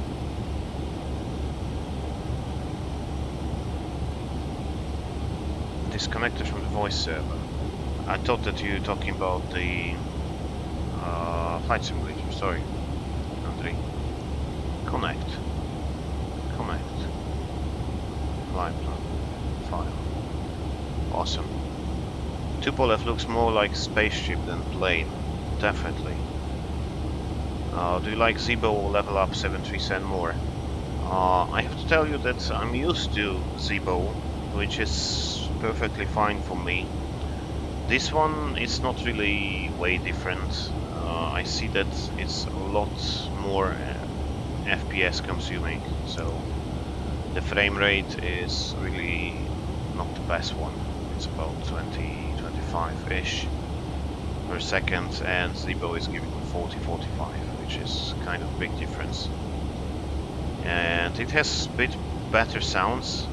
disconnected from the voice server. I thought that you're talking about the flight simulator, sorry. Andriy. Connect. Flight plan. File. Awesome. Tupolev looks more like spaceship than plane. Definitely. Do you like Zibo or LevelUp 737 more? I have to tell you that I'm used to Zibo, which is perfectly fine for me. This one is not really way different. I see that it's a lot more FPS consuming, so the frame rate is really not the best one. It's about 20-25-ish per second, and Zibo is giving 40-45, which is kind of a big difference. And it has a bit better sounds,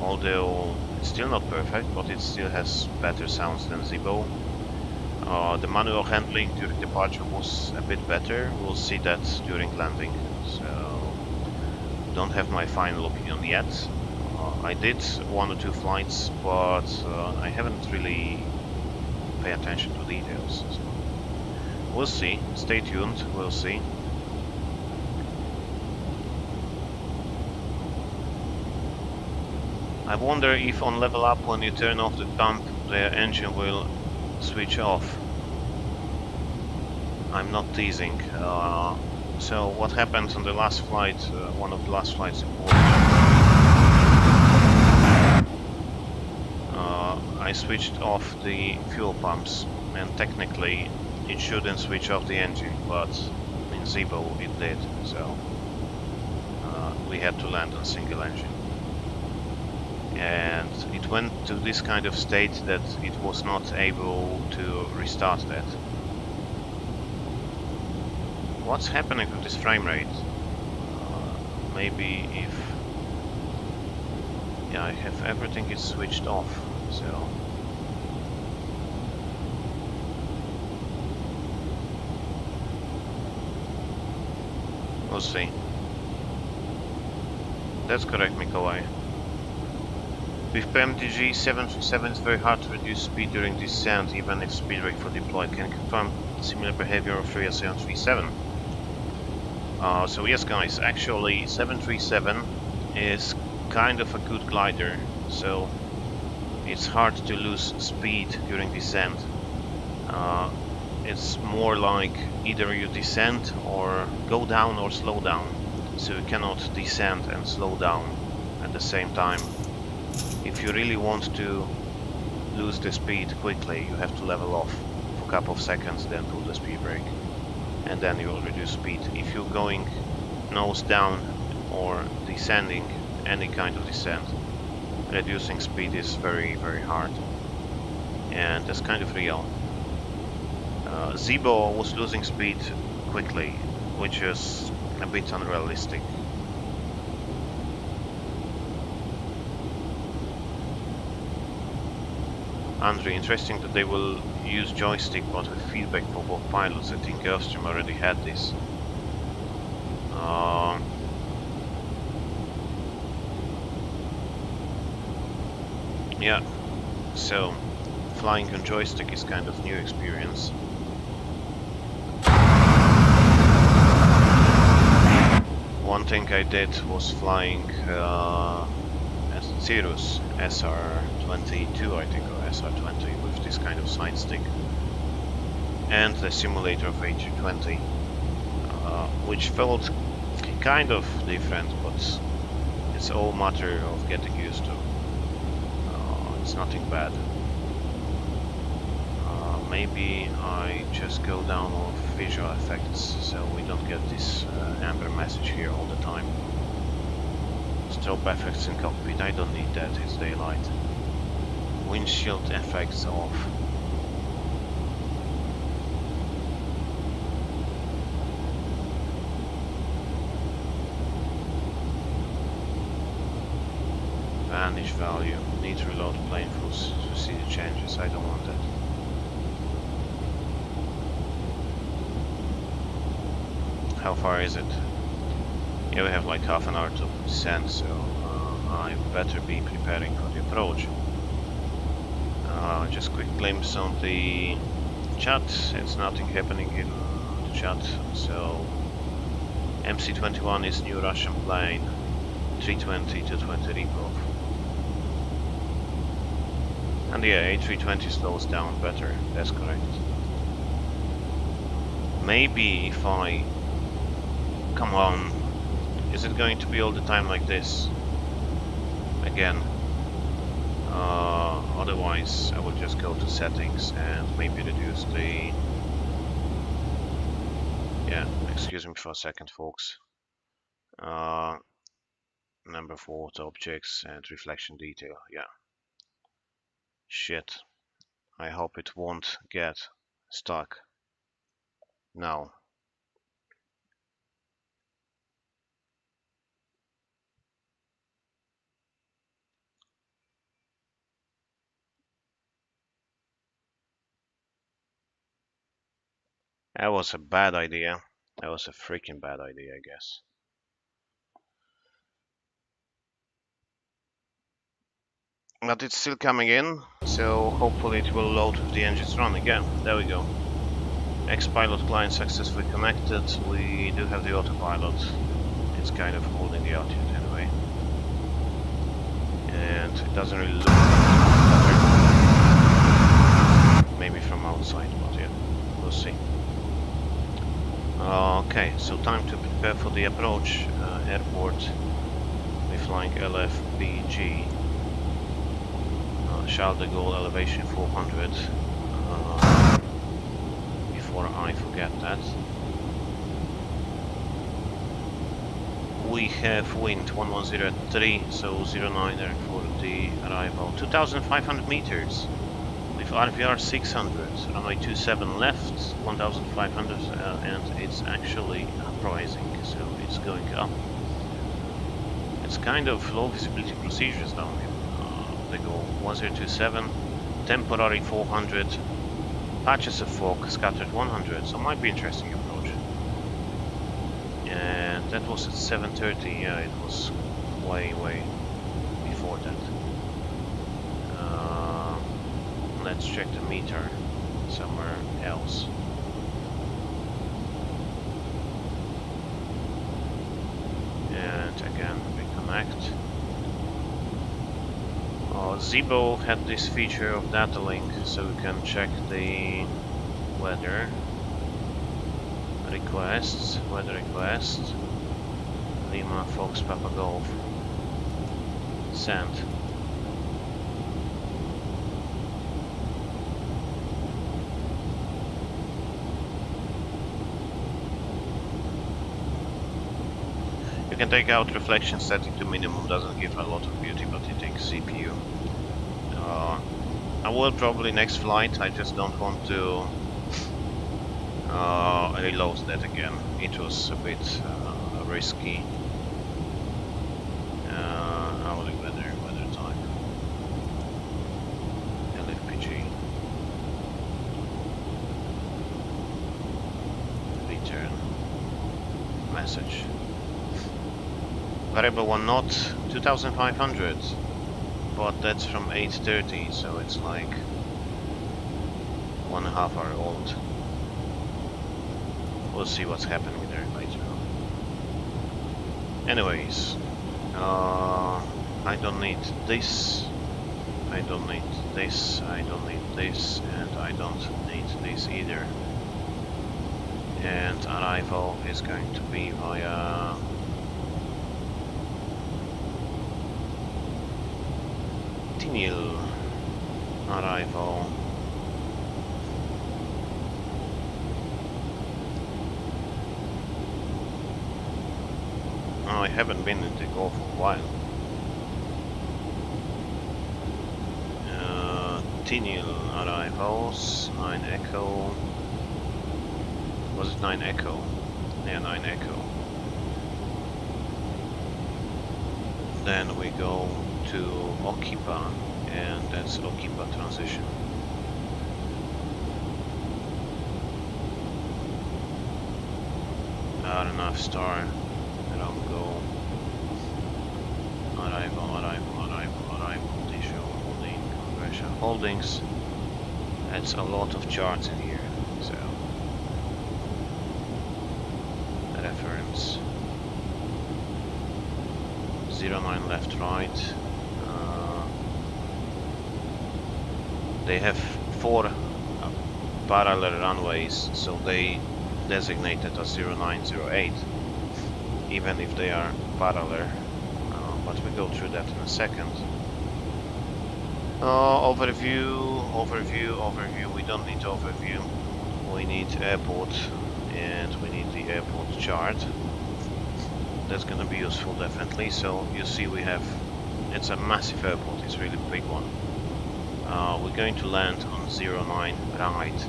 although it's still not perfect, but it still has better sounds than Zibo. The manual handling during departure was a bit better. We'll see that during landing. So, don't have my final opinion yet. I did 1 or 2 flights, but I haven't really paid attention to details. So we'll see. Stay tuned. We'll see. I wonder if on LevelUp, when you turn off the pump, the engine will switch off. I'm not teasing. So what happened on the last flight, one of the last flights in Corsica, I switched off the fuel pumps, and technically it shouldn't switch off the engine, but in Zibo it did, so we had to land on single engine. And it went to this kind of state that it was not able to restart that. What's happening with this frame rate? Maybe if... yeah, I have everything is switched off, so... we'll see. That's correct, Mikołaj. With PMDG 737 it's very hard to reduce speed during descent, even if speed brake for deploy. Can confirm similar behavior of 737. So yes guys, actually 737 is kind of a good glider, so it's hard to lose speed during descent. It's more like either you descend or go down or slow down, so you cannot descend and slow down at the same time. If you really want to lose the speed quickly, you have to level off for a couple of seconds, then pull the speed brake, and then you will reduce speed. If you're going nose down or descending, any kind of descent, reducing speed is very, very hard, and that's kind of real. Zibo was losing speed quickly, which is a bit unrealistic. Andrew, interesting that they will use joystick but with feedback for both pilots. I think Gulfstream already had this. Yeah, so flying on joystick is kind of new experience. One thing I did was flying Cirrus SR22, I think, or SR20 with this kind of side stick, and the simulator of A320, which felt kind of different, but it's all matter of getting used to. It's nothing bad. Maybe I just go down with visual effects so we don't get this amber message here all the time. Strobe effects in cockpit, I don't need that, it's daylight. Windshield effects off. Vanish value, need to reload plane to see the changes, I don't want that. How far is it? Yeah, we have like half an hour to descend, so I better be preparing for the approach. Just quick glimpse on the chat. It's nothing happening in the chat. So MC-21 is new Russian plane. 320 to 20 Ripov. And yeah, A320 slows down better. That's correct. Maybe if I... Come on. Is it going to be all the time like this? Again. Otherwise, I will just go to settings and maybe reduce the... Yeah, excuse me for a second, folks. Number of water objects and reflection detail, yeah. Shit. I hope it won't get stuck. Now. That was a bad idea. That was a freaking bad idea, I guess. But it's still coming in, so hopefully it will load with the engines running. Yeah, there we go. X-Pilot client successfully connected. We do have the autopilot. It's kind of holding the altitude anyway. And it doesn't really look better. Maybe from outside, but yeah, we'll see. Okay, so time to prepare for the approach. Airport. We're flying LFPG. Charles De Gaulle elevation 400. Before I forget that. We have wind 1103, so 09 for the arrival. 2,500 meters with RVR 600, runway 27 left, 1,500, and it's actually uprising, so it's going up. It's kind of low visibility procedures down here. They go 1027, temporary 400, patches of fog, scattered 100, so might be interesting approach. And that was at 7:30. Yeah, it was way before that. Let's check the meter somewhere else. And again, reconnect. Zibo had this feature of data link, so you can check the weather requests, weather request, Lima Fox Papa Golf, send. You can take out reflection setting to minimum, doesn't give a lot of beauty, but it takes CPU. I will probably next flight, I just don't want to reload that again. It was a bit risky. Hourly weather type. LFPG. Return message. variable 1 knot, 2500, but that's from 8:30, so it's like 1.5 hour old. We'll see what's happening there later on. Anyways, I don't need this, I don't need this, I don't need this, and I don't need this either. And arrival is going to be via Tinil. Arrival. Oh, I haven't been in the Gulf for a while. Tinil arrivals, 9 Echo. Was it 9 Echo? Yeah, 9 Echo. Then we go to Okipa, and that's Okipa transition. Enough star. Wrong go. Arrival, tissue, holding, conversion, holdings. That's a lot of charts in here, so. Reference. 09 left, right. They have 4 parallel runways, so they designate it as 0908. Even if they are parallel, but we go through that in a second. Overview. We don't need overview. We need airport, and we need the airport chart. That's going to be useful definitely. So you see, we have, it's a massive airport. It's a really big one. We're going to land on 09 right,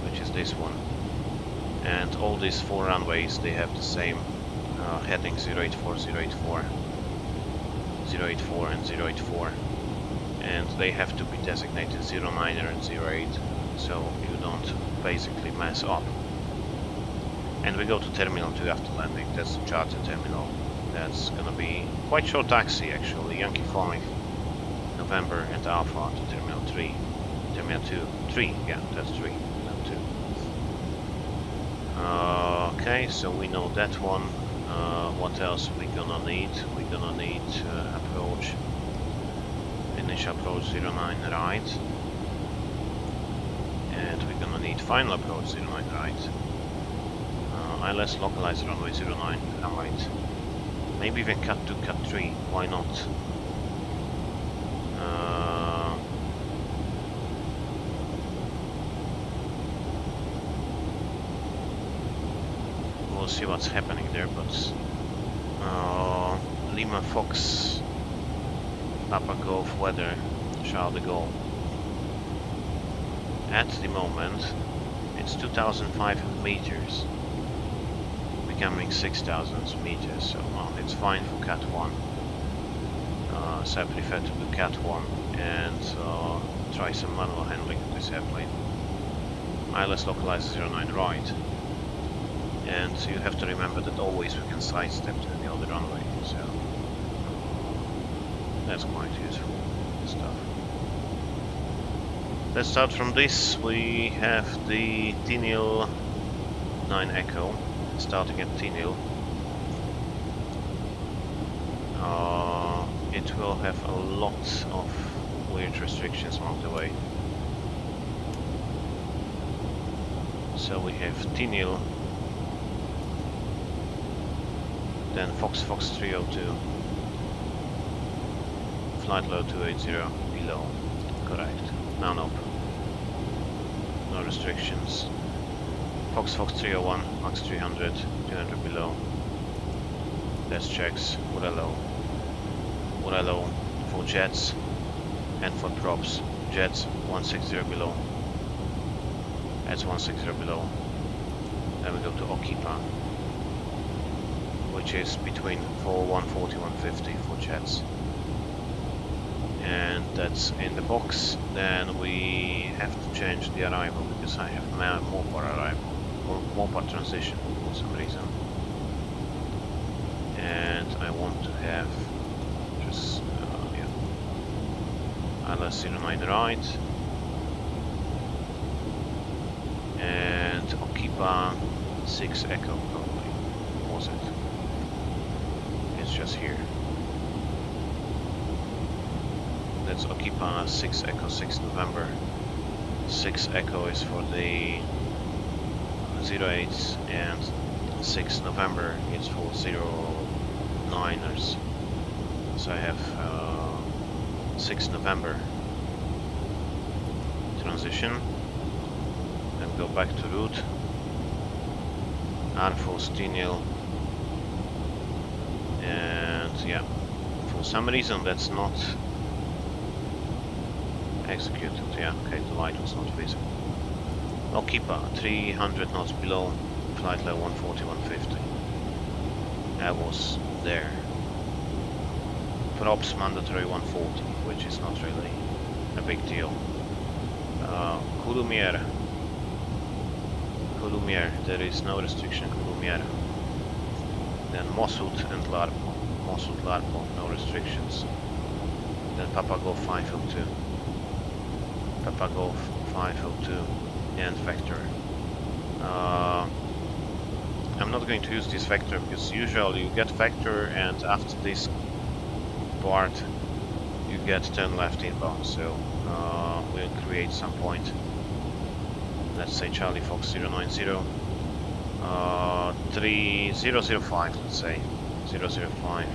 which is this one. And all these 4 runways, they have the same heading 084, 084, 084 and 084, and they have to be designated 09er and 08, so you don't basically mess up. And we go to Terminal 2 after landing. That's the charter terminal. That's gonna be quite short taxi actually. Yankee 5, November and Alpha to Terminal 3, Terminal 2, 3, yeah, that's 3, Terminal 2. Okay, so we know that one. What else we gonna need? We're gonna need approach, initial approach 09 right, and we're gonna need final approach 09 right. ILS localize runway 09 right. Maybe even cut 2, cut 3. Why not? We'll see what's happening there, but Lima Fox, Papa Golf weather, Charles De Gaulle. At the moment, it's 2,500 meters, becoming 6,000 meters, so it's fine for Cat 1. So I prefer to do Cat 1 and try some manual handling of this airplane. ILS localizes 09 right. And you have to remember that always we can sidestep to the other runway, so that's quite useful stuff. Let's start from this. We have the Tinil 9 Echo, starting at Tinil. It will have a lot of weird restrictions along the way. So we have Tinil, then Fox 302, flight load 280, below, correct, now nope, no restrictions. Fox 301, max 300, 200 below, that's checks, Urelo for jets, and for props, jets 160 below, that's 160 below, then we go to Okipa, which is between 140 and 150 for jets, and that's in the box. Then we have to change the arrival because I have more per arrival or more per transition for some reason, and I want to have just LS09 right, and Okipa 6 Echo probably, was it? It's just here. That's Okipa 6 Echo 6 November. 6 Echo is for the 08s and 6 November is for 09ers. So I have 6 November transition, then go back to route, unforced Denial, and yeah, for some reason that's not executed. Yeah, okay, the light was not visible. Okipa 300 knots below, flight level 140, 150. I was there. Props mandatory 140, which is not really a big deal. Coulumiers, there is no restriction, Coulumiers. Then Mossud and Larpo. Mossud, Larpo, no restrictions. Then Papago 502. Papago 502 and Vector. I'm not going to use this Vector because usually you get Vector and after this part you get turn left inbound, so we'll create some point. Let's say Charlie Fox 090, 3005, let's say 005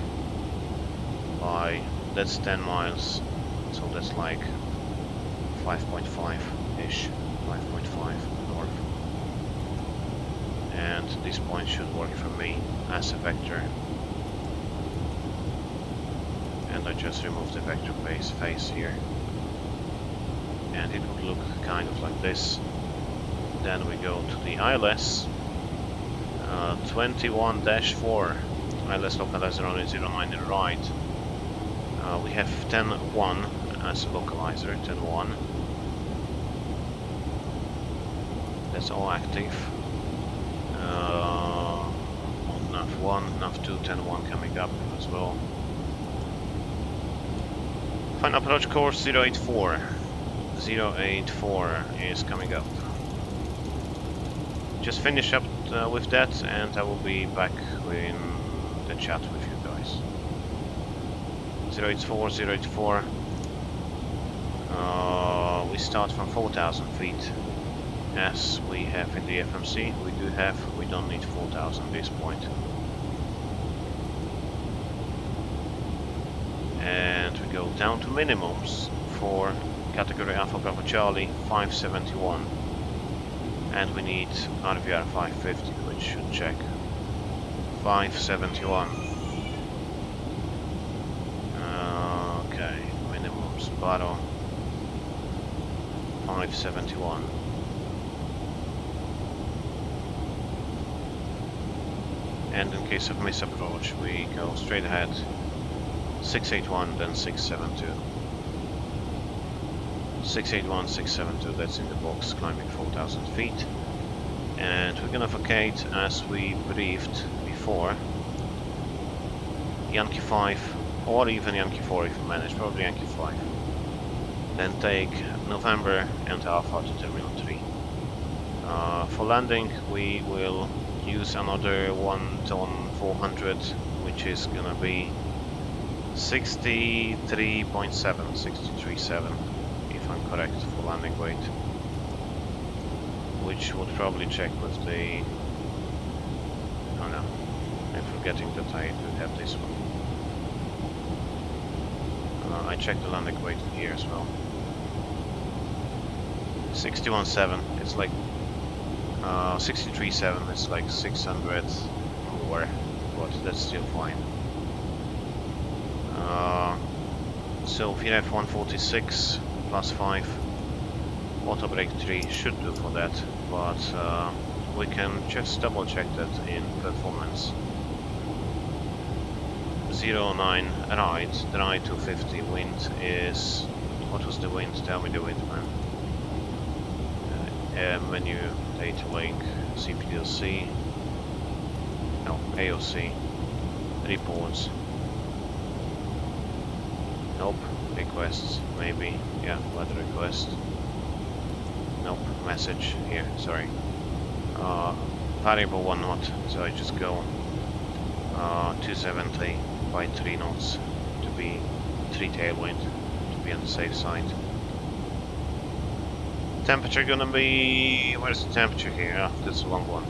by, that's 10 miles, so that's like 5.5 ish, 5.5 north, and this point should work for me as a vector. And I just remove the vector face here, and it would look kind of like this. Then we go to the ILS 21-4 ILS localizer on 09 right. We have 10-1 as a localizer, 10-1. That's all active. On nav 1, nav 2, 10-1 coming up as well. Final approach course 084. 084 is coming up. Just finish up with that and I will be back in the chat with you guys. 084, 084. We start from 4,000 feet as we have in the FMC. We don't need 4,000 at this point. And we go down to minimums for category Alpha Bravo Charlie 571. And we need RVR 550, which should check. 571. Okay, minimums, Baro 571. And in case of misapproach, we go straight ahead 681, then 672. 681, 672, that's in the box, climbing 4,000 feet. And we're gonna vacate as we briefed before. Yankee 5, or even Yankee 4 if we manage, probably Yankee 5. Then take November and Alpha to Terminal 3. For landing, we will use another 1 ton 400, which is gonna be 63.7, 63.7. I'm correct for landing weight, which would probably check with the, oh no, I'm forgetting that I do have this one. I checked the landing weight here as well. 61.7, it's like 63.7, it's like 600 more, but that's still fine. So VRF 146 plus 5, auto brake 3 should do for that, but we can just double check that in performance. 09 right, dry 250, wind is, what was the wind? Tell me the wind, man. Menu, data link, CPDLC, no, AOC, Reports. Nope. Requests. Maybe. Yeah, weather request. Nope. Message. Here, sorry. Variable 1 knot, so I just go 270 by 3 knots to be 3 tailwind, to be on the safe side. Temperature gonna be... where's the temperature here? Ah, that's a long one.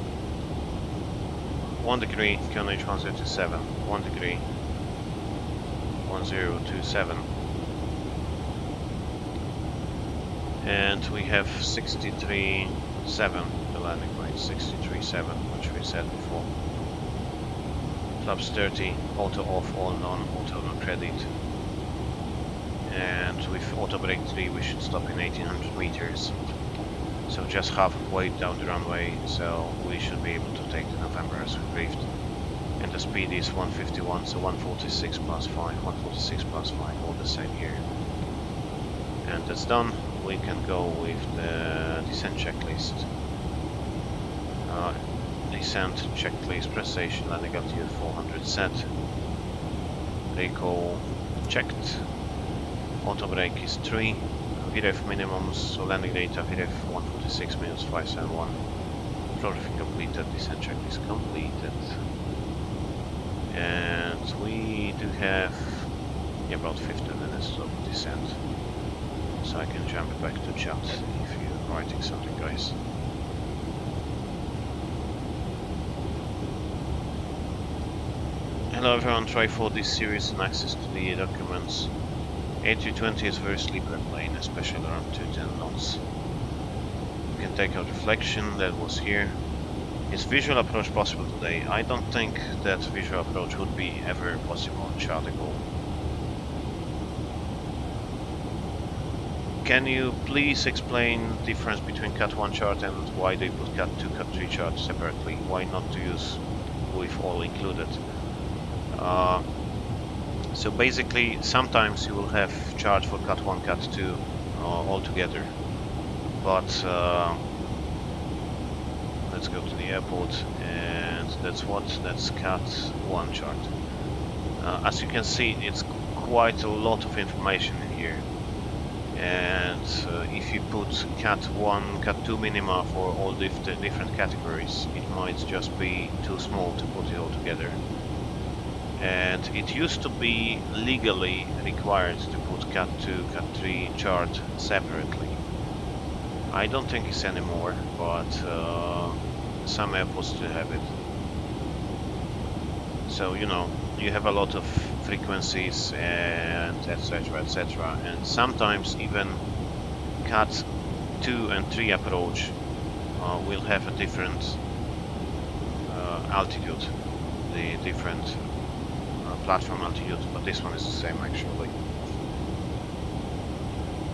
1 degree, QNH 1027, 1 degree, 1027. And we have 63.7, the landing weight, 63.7, which we said before. Flaps 30, auto off, all non, auto no credit. And with auto brake 3 we should stop in 1800 meters. So just halfway down the runway, so we should be able to take the November as we briefed. And the speed is 151, so 146 plus 5, 146 plus 5, all the same here. And that's done. We can go with the descent checklist. Descent checklist, press station, landing altitude 400 set. Recall checked. Auto brake is 3. VREF minimums, so landing data VREF 146 minutes 571. Prototype completed, descent checklist completed. And we do have about 15 minutes of descent. So I can jump back to chat if you're writing something, guys. Hello everyone, try for this series and access to the documents. A320 is very slippery plane, especially around 210 knots. You can take out reflection, that was here. Is visual approach possible today? I don't think that visual approach would be ever possible on Charles De Gaulle. Can you please explain the difference between Cat 1 chart and why they put Cat 2, Cat 3 charts separately? Why not to use with all included? So basically, sometimes you will have chart for Cat 1, Cat 2 all together. But let's go to the airport, and that's Cat 1 chart. As you can see, it's quite a lot of information in here. And if you put Cat 1, Cat 2 minima for all different categories, it might just be too small to put it all together. And it used to be legally required to put Cat 2, Cat 3 chart separately. I don't think it's anymore, but some airports still have it. So, you know, you have a lot of frequencies and etc, etc, and sometimes even Cat 2 and 3 approach will have a different altitude, the different platform altitude, but this one is the same actually.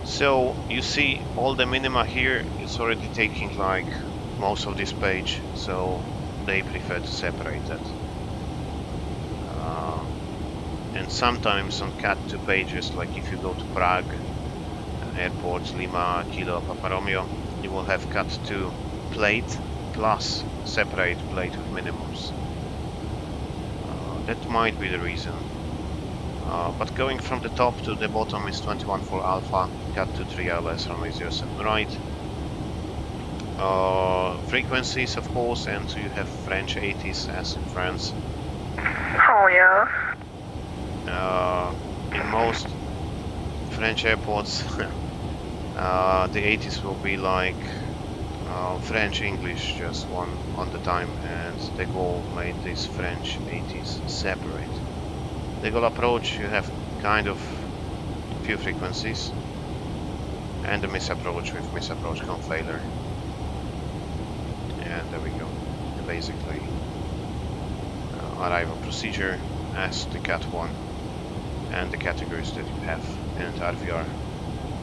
So you see all the minima here, it's already taking like most of this page, so they prefer to separate that. And sometimes on Cat 2 pages, like if you go to Prague, airports, Lima, Kilo, Papa Romeo, you will have Cat 2 plate plus separate plate with minimums. That might be the reason. But going from the top to the bottom is 21 for Alpha, Cat 2 3 ILS, runway 07 right. Frequencies, of course, and you have French 80s as in France. Oh yeah. In most French airports, the 80s will be like French English, just one on the time, and De Gaulle made this French 80s separate. De Gaulle approach, you have kind of few frequencies, and the misapproach with misapproach con failure. And there we go. Basically, arrival procedure as the Cat 1 and the categories that you have, and RVR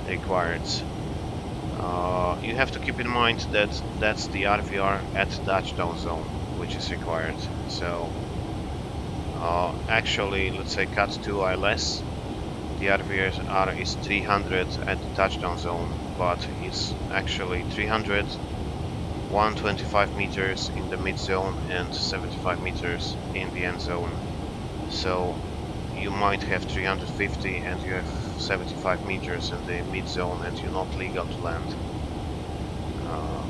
required. You have to keep in mind that that's the RVR at touchdown zone, which is required. So actually, let's say Cat 2 ILS, the RVR is 300 at the touchdown zone, but it's actually 300, 125 meters in the mid zone and 75 meters in the end zone. So you might have 350 and you have 75 meters in the mid zone and you're not legal to land.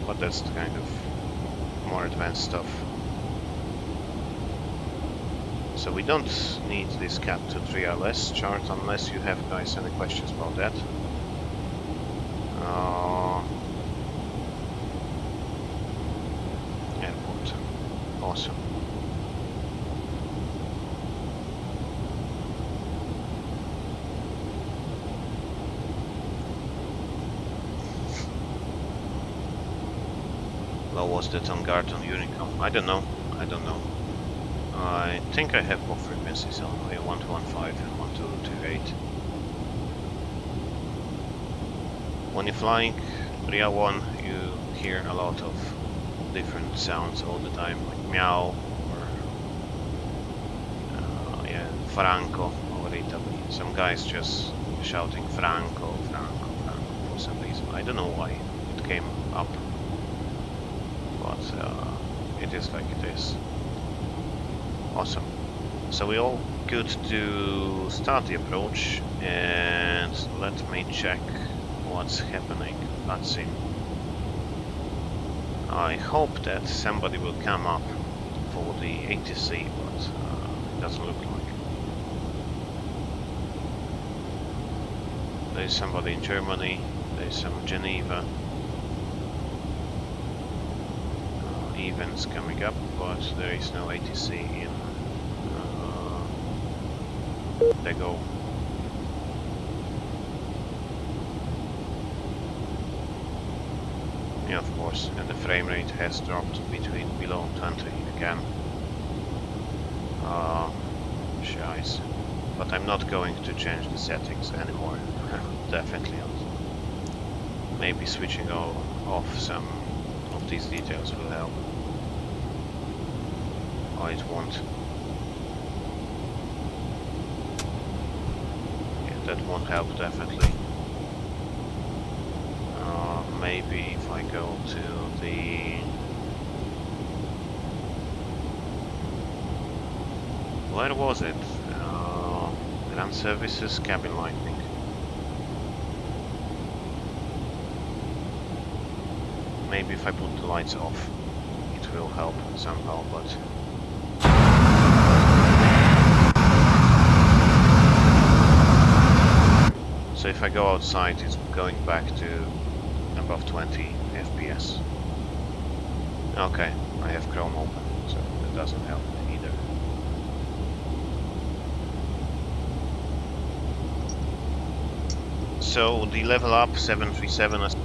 But that's the kind of more advanced stuff. So we don't need this Cat to 3LS chart unless you have guys any questions about that. Airport. Awesome. Low was that on guard on Unicom? I don't know. I think I have both frequencies on 1215 and 1228. When you're flying real one, you hear a lot of different sounds all the time, like meow or yeah, Franco or Italy. Some guys just shouting Franco, Franco, Franco for some reason. I don't know why it came up, but it is like it is. Awesome. So we're all good to start the approach, and let me check what's happening. Vatsim. I hope that somebody will come up for the ATC, but it doesn't look like. There is somebody in Germany, there is some Geneva events coming up, but there is no ATC in De Gaulle. Yeah, of course, and the frame rate has dropped below 20 again. Shies. But I'm not going to change the settings anymore. Definitely not. Maybe switching off some of these details will help. Oh, it won't. Yeah, that won't help, definitely. Maybe if I go to the... Where was it? Ground services, cabin lighting. Maybe if I put the lights off, it will help somehow, but... So if I go outside, it's going back to above 20 FPS. Okay, I have Chrome open, so that doesn't help either. So the LevelUp 737 is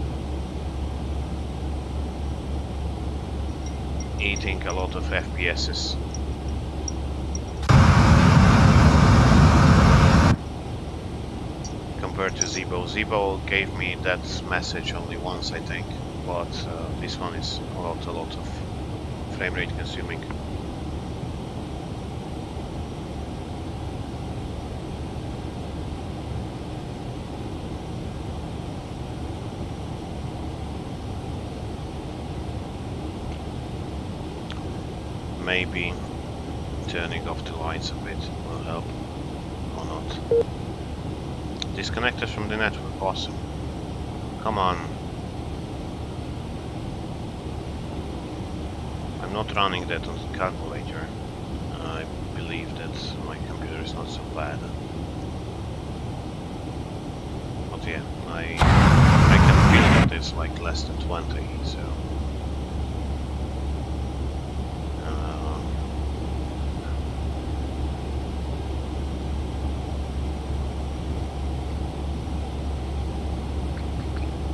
eating a lot of FPSs. Compared to Zibo. Zibo gave me that message only once, I think, but this one is a lot of frame rate consuming. Maybe turning off the lights a bit will help, or not. Disconnected from the network, awesome. Come on. I'm not running that on the calculator. I believe that my computer is not so bad. But yeah, I can feel that it's like less than 20, so...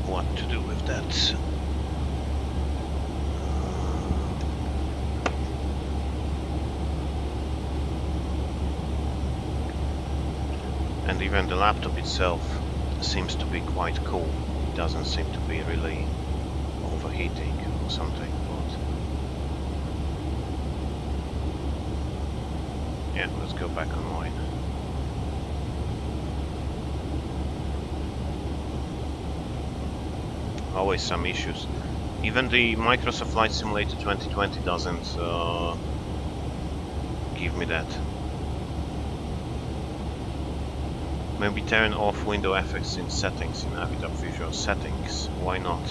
what to do with that? And even the laptop itself seems to be quite cool. It doesn't seem to be really overheating or something, but yeah, let's go back online. Always some issues. Even the Microsoft Flight Simulator 2020 doesn't give me that. Maybe turn off window effects in settings, in Habitat Visual settings. Why not?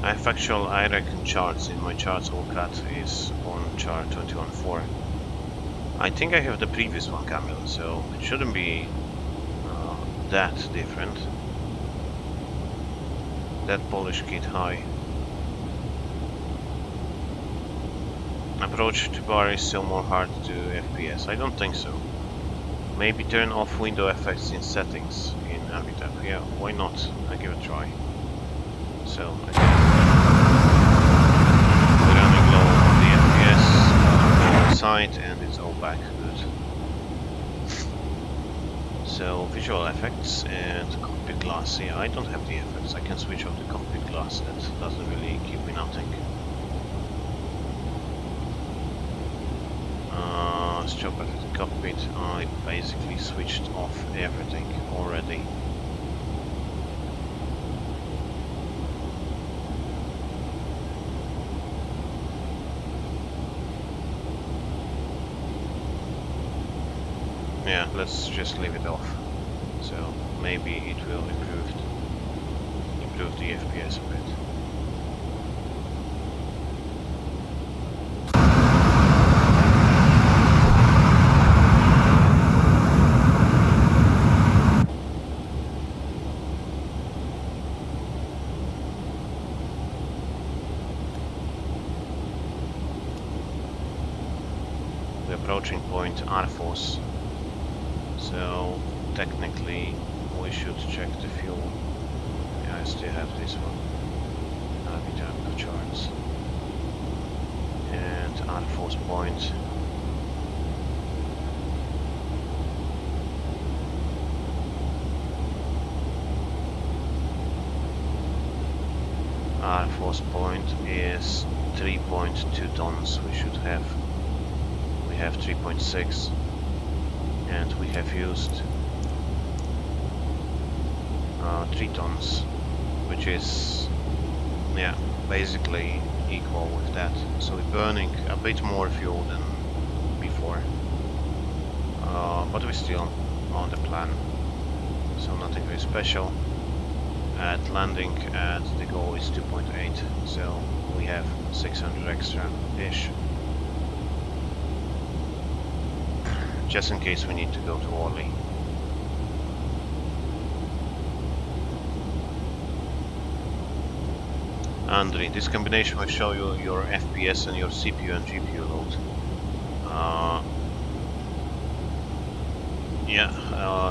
I have actual IREC charts in my charts. All cut is on chart 21.4. I think I have the previous one, Camille, so it shouldn't be that different. That Polish kit high. Approach to bar is still more hard to FPS. I don't think so. Maybe turn off window effects in settings in Habitat. Yeah, why not? I give it a try. So we're running low on the FPS, go inside, and it's all back good. So visual effects and cockpit glass. Yeah, I don't have the effects. I can switch off the cockpit glass. That doesn't really give me nothing. Let's jump back to the cockpit. I basically switched off everything already. Yeah, let's just leave it off. So maybe it will improve the FPS a bit. We're approaching point Arfos. So technically we should check the fuel. Yeah, I still have this one. Habitat charts. And Arfos point. Arfos point is 3.2 tons. We should have. We have 3.6. And we have used 3 tons, which is, yeah, basically equal with that. So we're burning a bit more fuel than before, but we're still on the plan, so nothing very special. At landing at the goal is 2.8, so we have 600 extra-ish. Just in case we need to go to Orly. Andri, this combination will show you your FPS and your CPU and GPU load.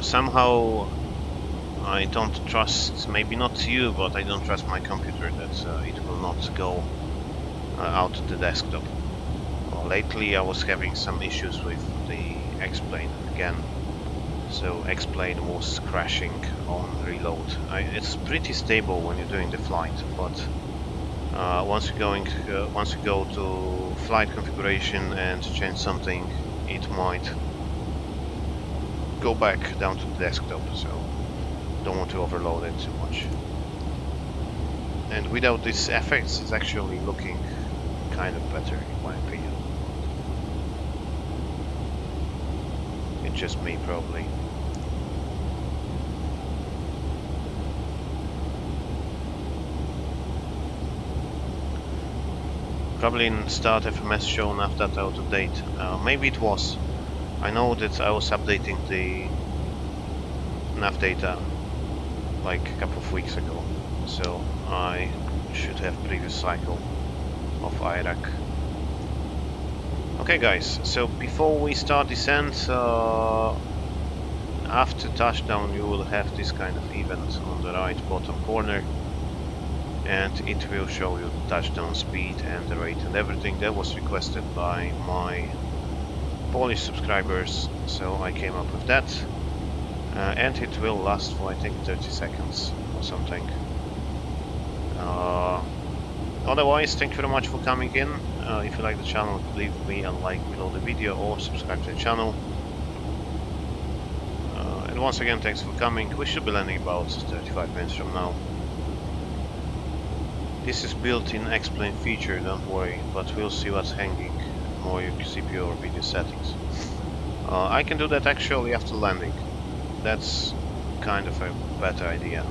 Somehow I don't trust, maybe not you, but I don't trust my computer that it will not go out of the desktop. Lately I was having some issues with the X-Plane again, so X-Plane was crashing on reload. It's pretty stable when you're doing the flight, but once you go to flight configuration and change something, it might go back down to the desktop, so don't want to overload it too much. And without these effects, it's actually looking kind of better in my opinion. It's just me, probably. Probably in start FMS shown after that out of date. Maybe it was. I know that I was updating the nav data like a couple of weeks ago, so I should have previous cycle of Iraq. Okay guys, so before we start descent, after touchdown you will have this kind of event on the right bottom corner, and it will show you the touchdown speed and the rate and everything. That was requested by my Polish subscribers, so I came up with that, and it will last for I think 30 seconds or something. Otherwise, thank you very much for coming in. If you like the channel, leave me a like below the video or subscribe to the channel. And once again, thanks for coming. We should be landing about 35 minutes from now. This is built-in X-Plane feature, don't worry, but we'll see what's hanging more your CPU or video settings. I can do that actually after landing. That's kind of a better idea,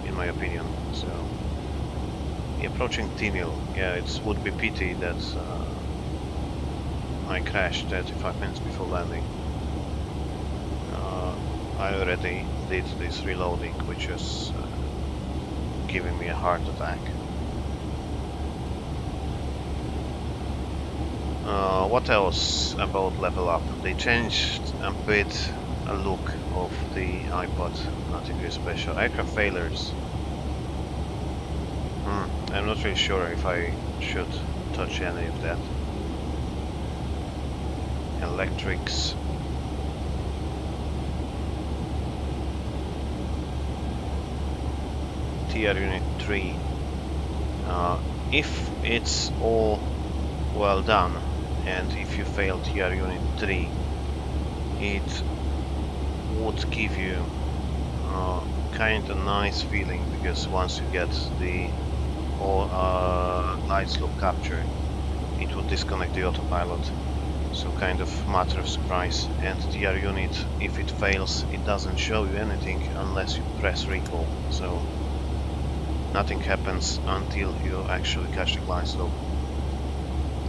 in my opinion. So, approaching T-nil. Yeah, it would be pity that I crashed 35 minutes before landing. I already did this reloading, which is giving me a heart attack. What else about LevelUp? They changed a bit a look of the iPod, nothing really special. Aircraft failures. I'm not really sure if I should touch any of that. Electrics. TR Unit 3. If it's all well done, and if you fail TR Unit 3, it would give you kind of nice feeling, because once you get the glide slope capture, it will disconnect the autopilot. So kind of matter of surprise. And TR Unit, if it fails, it doesn't show you anything unless you press recall. So nothing happens until you actually catch the glide slope.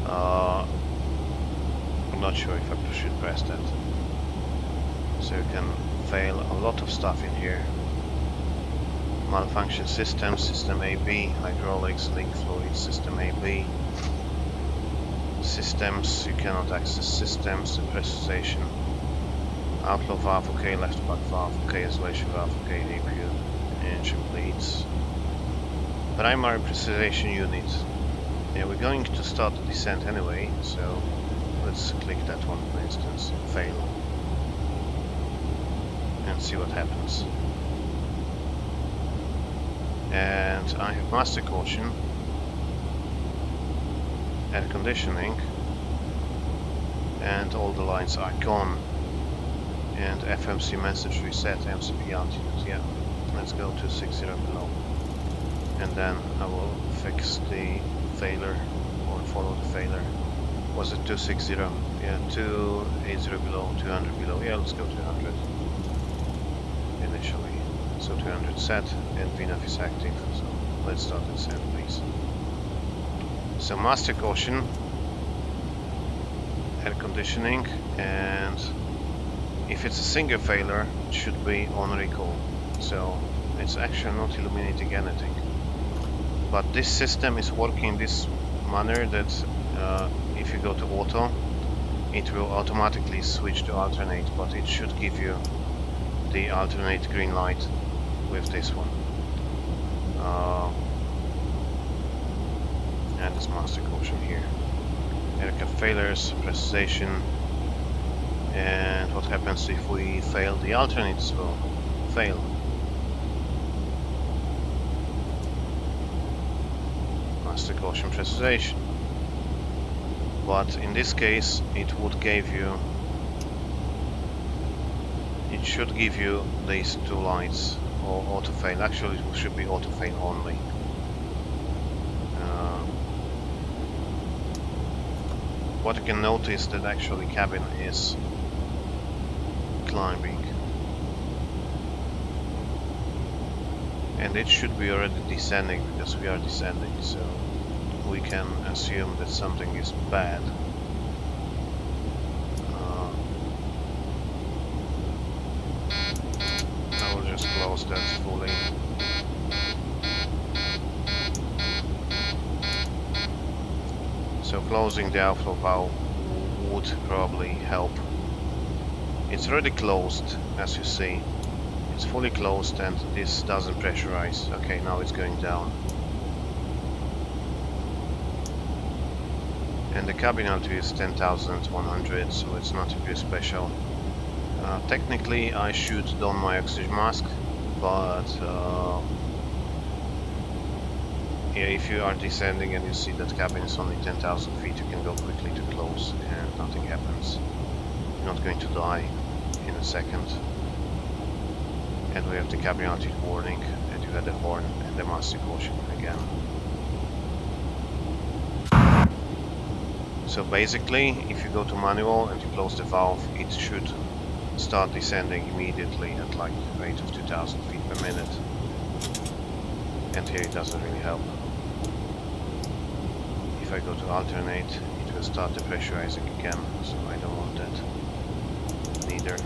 I'm not sure if I should press that. So you can fail a lot of stuff in here. Malfunction systems, system AB, hydraulics, leak fluid, system AB. Systems, you cannot access systems, pressurization. Outflow valve, okay, left back valve, okay, isolation valve, okay, DPU, engine bleeds. Primary pressurization unit. Yeah, we're going to start the descent anyway, so let's click that one for instance, fail, and see what happens. And I have master caution, air conditioning, and all the lines are gone. And FMC message reset, MCP altitude. Yeah, let's go to 60 below, and then I will fix the failure, or follow the failure. Was it 260? Yeah, 280 below, 200 below. Yeah, let's go 200 initially. So 200 set, and VNAV is active. So let's start the descent, please. So master caution, air conditioning, and if it's a single failure, it should be on recall. So it's actually not illuminating anything. But this system is working in this manner that if you go to auto, it will automatically switch to alternate, but it should give you the alternate green light with this one. And this master caution here. Aircraft failures, pressurization, and what happens if we fail the alternates? Will fail. Master caution, pressurization. But in this case, it would give you. It should give you these two lights, or auto fail. Actually, it should be auto fail only. What you can notice that actually cabin is climbing, and it should be already descending because we are descending, so we can assume that something is bad. I will just close that fully. So closing the outflow valve would probably help. It's already closed, as you see. It's fully closed and this doesn't pressurize. Okay, now it's going down. And the cabin altitude is 10,100, so it's not very special. Technically I should don my oxygen mask, but yeah, if you are descending and you see that cabin is only 10,000 feet, you can go quickly to close and nothing happens. You're not going to die in a second. And we have the cabin altitude warning, and you had the horn and the master caution again. So basically, if you go to manual and you close the valve, it should start descending immediately at like a rate of 2000 feet per minute. And here it doesn't really help. If I go to alternate, it will start depressurizing again, so I don't want that neither.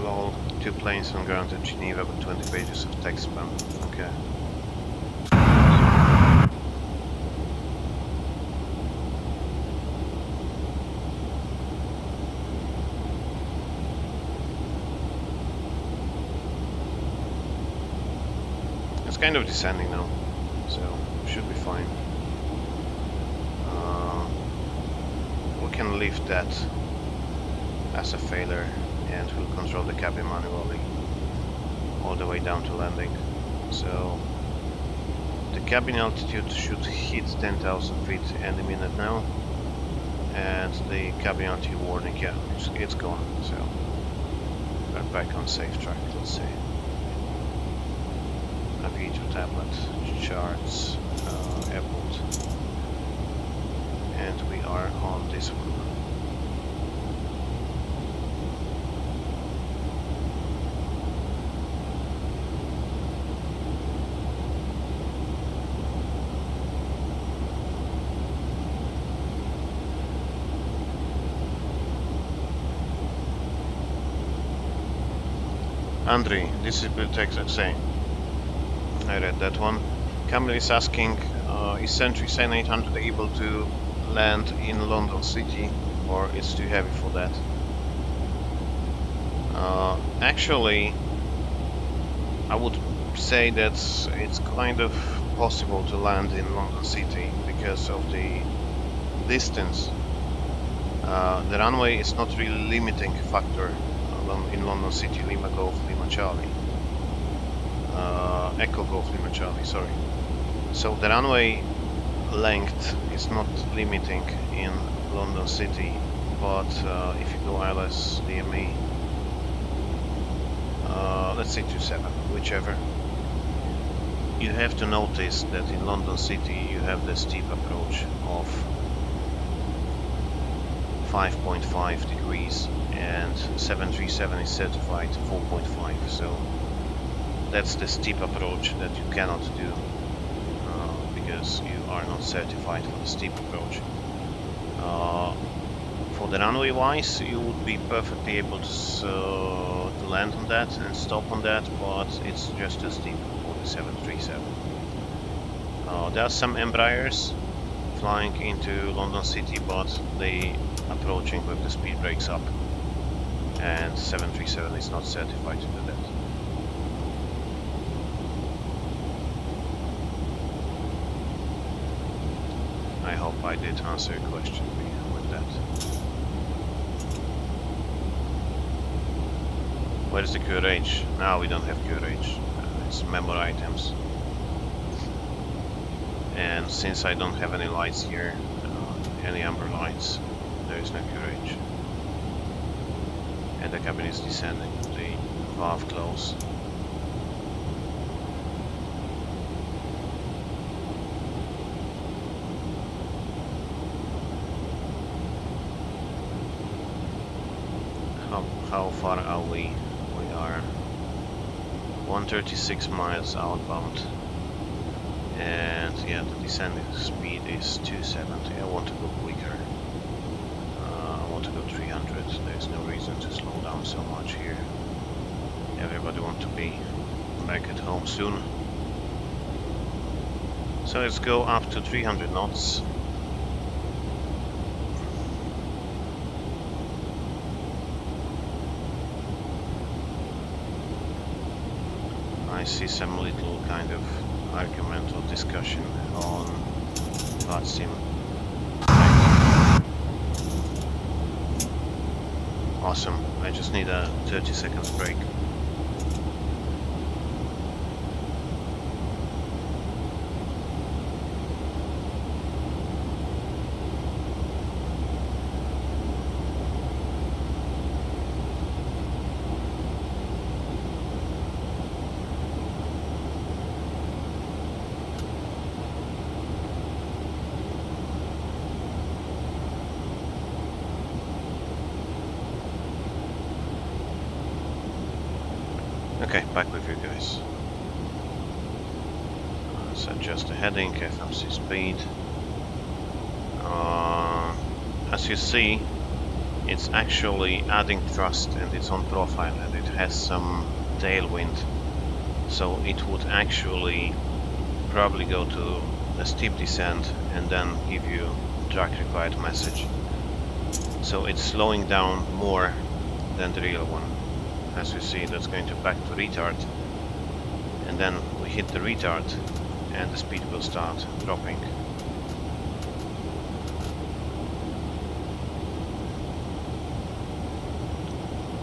Lol, 2 planes on ground at Geneva with 20 pages of text spam. Okay. It's kind of descending now, so should be fine. We can leave that as a failure, and we'll control the cabin manually all the way down to landing. So the cabin altitude should hit 10,000 feet any minute now, and the cabin altitude warning, yeah, it's gone. So we're back on safe track. Let's see. Ajaccio tablet, charts, airport, and we are on this one. Andrei, this is Bill Texas saying. I read that one. Camille is asking, is Century 800 able to land in London City, or it's too heavy for that? Actually, I would say that it's kind of possible to land in London City because of the distance. The runway is not really limiting factor in London City. Lima Golf, Lima Charlie. Echo Golf, Lima Charlie, sorry. So the runway length is not limiting in London City, but if you go ILS DME, let's say 27, whichever, you have to notice that in London City you have the steep approach of 5.5 degrees, and 737 is certified 4.5, so that's the steep approach that you cannot do because you are not certified for the steep approach. For the runway wise, you would be perfectly able to land on that and stop on that, but it's just too steep for the 737. There are some Embraers flying into London City, but they approaching with the speed brakes up, and 737 is not certified to do that. I hope I did answer your question with that. Where is the QRH? Now we don't have QRH. It's memory items. And since I don't have any lights here, any amber lights, there is no QRH. And the cabin is descending. The valve close. How far are we? We are 136 miles outbound, and yeah, the descending speed is 270. I want to go quicker. I want to go 300. There's no reason to slow down so much here. Everybody wants to be back at home soon. So let's go up to 300 knots. I see some little kind of argument or discussion on Vatsim. Awesome, I just need a 30 seconds break. Okay, back with you guys. Let's adjust the heading, FMC speed. As you see, it's actually adding thrust and it's on profile and it has some tailwind. So it would actually probably go to a steep descent and then give you drag required message. So it's slowing down more than the real one. As you see, that's going to back to retard, and then we hit the retard and the speed will start dropping.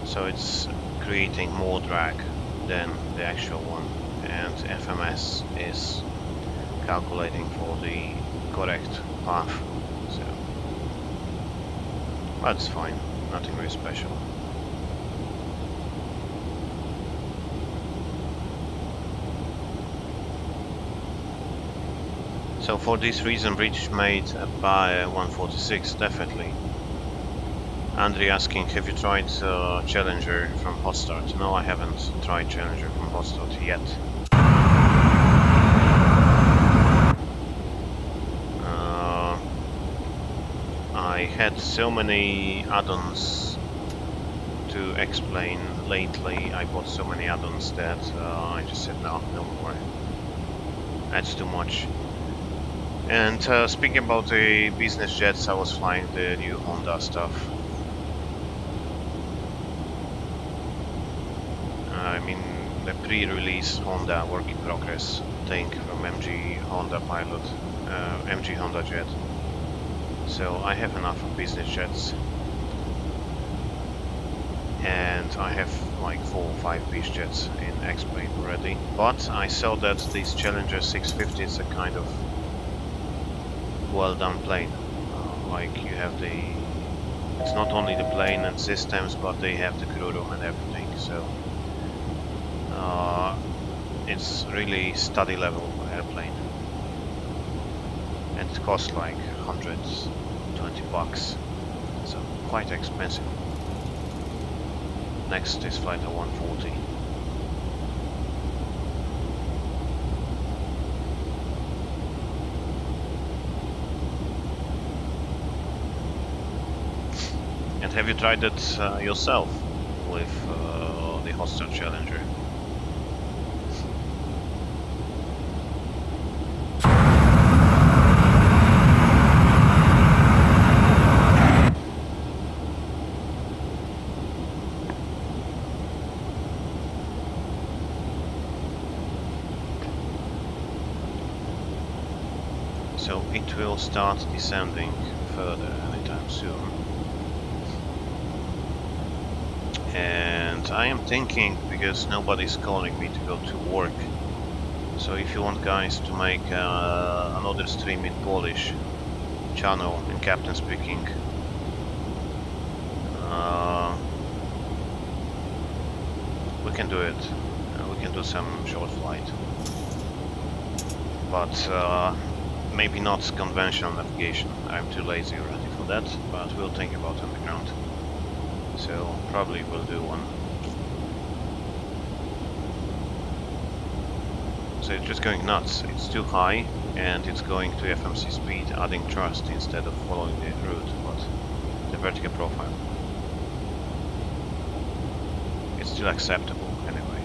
So it's creating more drag than the actual one, and FMS is calculating for the correct path. So that's fine, nothing very special. So for this reason, British made by 146 definitely. Andre asking, have you tried Challenger from hot start? No, I haven't tried Challenger from hot start yet. I had so many add-ons to explain lately. I bought so many add-ons that I just said no more. That's too much. And speaking about the business jets, I was flying the new Honda stuff. I mean the pre-release Honda work in progress thing from MG Honda Pilot, MG Honda Jet. So I have enough of business jets, and I have like 4 or 5 beach jets in X-Plane already. But I saw that this Challenger 650 is a kind of well done plane. Like you have the, it's not only the plane and systems, but they have the crew room and everything. So it's really study level airplane, and it costs like $120, so quite expensive. Next is flight 140. And have you tried it yourself with the hot start Challenger? So it will start descending further anytime soon. And I am thinking, because nobody's calling me to go to work, so if you want guys to make another stream in Polish channel in Captain speaking, we can do it. We can do some short flight, but maybe not conventional navigation. I'm too lazy already for that, but we'll think about underground. So probably we'll do one. So it's just going nuts. It's too high and it's going to FMC speed, adding thrust instead of following the route, but the vertical profile. It's still acceptable anyway.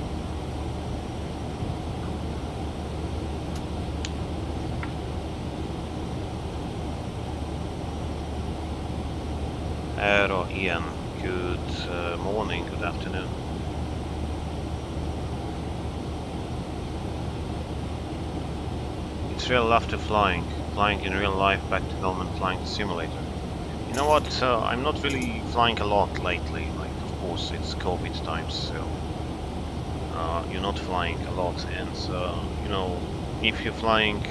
Aero Ian. Good morning, good afternoon. It's real laughter flying in real life back to home and flying the simulator. You know what, I'm not really flying a lot lately, like of course it's COVID times, so you're not flying a lot, and you know, if you're flying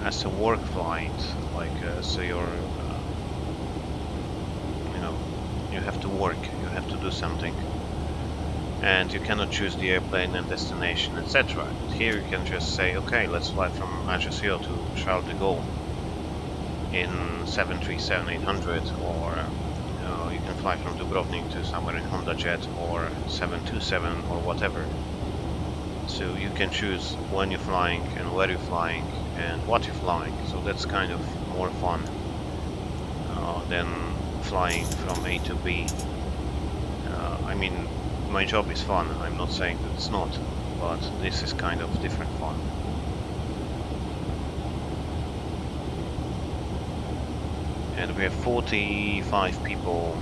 as a work flight, like so you're you have to work, you have to do something, and you cannot choose the airplane and destination, etc. Here you can just say, okay, let's fly from Ajaccio to Charles De Gaulle in 737-800, or You can fly from Dubrovnik to somewhere in Honda Jet or 727 or whatever. So you can choose when you're flying and where you're flying and what you're flying. So that's kind of more fun than flying from A to B. I mean, my job is fun. I'm not saying that it's not, but this is kind of different fun. And we have 45 people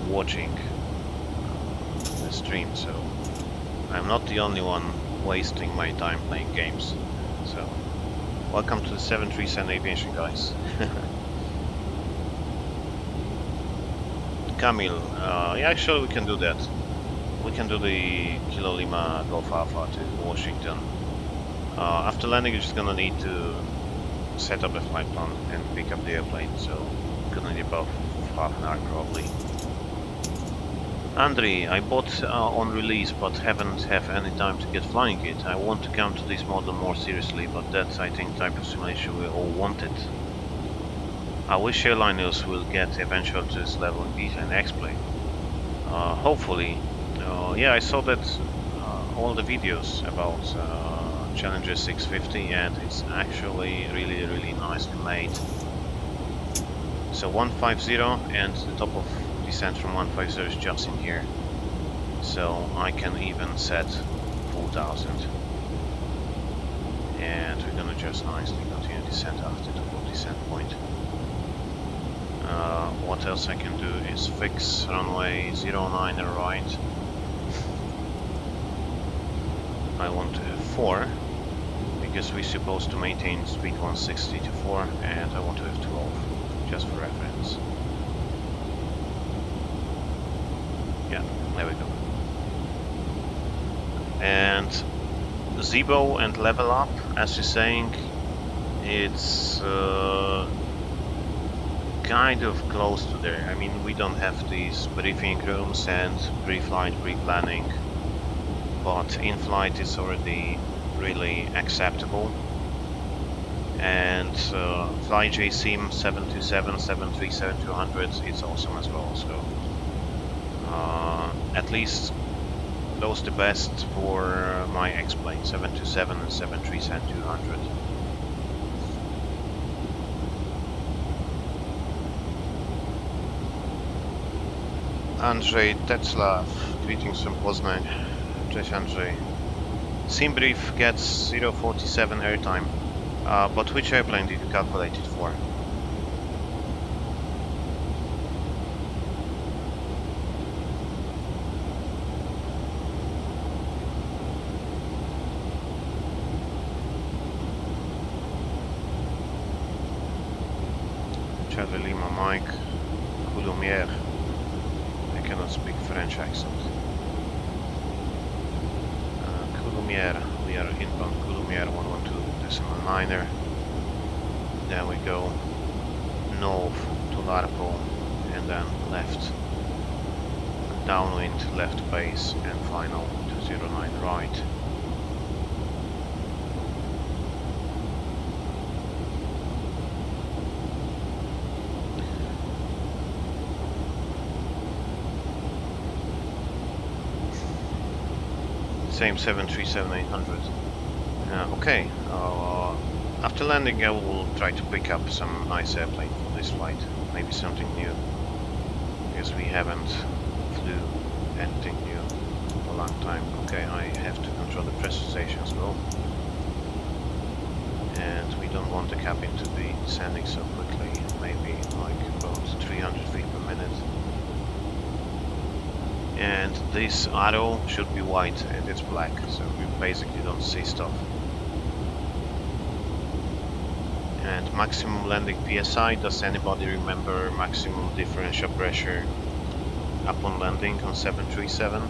watching the stream, so I'm not the only one wasting my time playing games. So, welcome to the 737 Aviation, guys. Camille, yeah, actually we can do that. We can do the Kilo Lima Golf Alpha to Washington. After landing, you're just gonna need to set up the flight plan and pick up the airplane, so gonna need about half an hour probably. Andre, I bought on release but haven't have any time to get flying it. I want to come to this model more seriously, but that's I think type of simulation we all wanted. I wish airliners will get eventually to this level in detail and X-plane. Hopefully. Yeah, I saw that all the videos about Challenger 650 and it's actually really nicely made. So 150 and the top of descent from 150 is just in here. So I can even set 4000. And we're gonna just nicely continue descent after the full descent point. What else I can do is fix runway 09 right. I want 4 because we're supposed to maintain speed 160 to 4 and I want to have 12 just for reference. Yeah, there we go. And Zibo and LevelUp, as you're saying, it's kind of close to there. I mean, we don't have these briefing rooms and pre-flight, pre-planning, but in-flight is already really acceptable. And FlyJSim 727, 737-200 is awesome as well. So at least those the best for my X-plane 727 and 737-200. Andrzej Tetzlaw, greetings from Poznań. Cześć Andrzej. Simbrief gets 047 airtime, but which airplane did you calculate it for? Charlie Lima Mike, Coulommiers. I cannot speak French accent. Coulommiers, we are inbound Coulommiers 112.9er. There we go. North to Larpo and then left. Downwind, left base and final 209 right. Same 737-800. Okay, after landing I will try to pick up some nice airplane for this flight. Maybe something new, because we haven't flew anything new for a long time. Okay, I have to control the pressurization as well. And we don't want the cabin to be descending so quickly, maybe like about 300 feet per minute. And this arrow should be white and it's black, so we basically don't see stuff. And maximum landing PSI, does anybody remember maximum differential pressure upon landing on 737?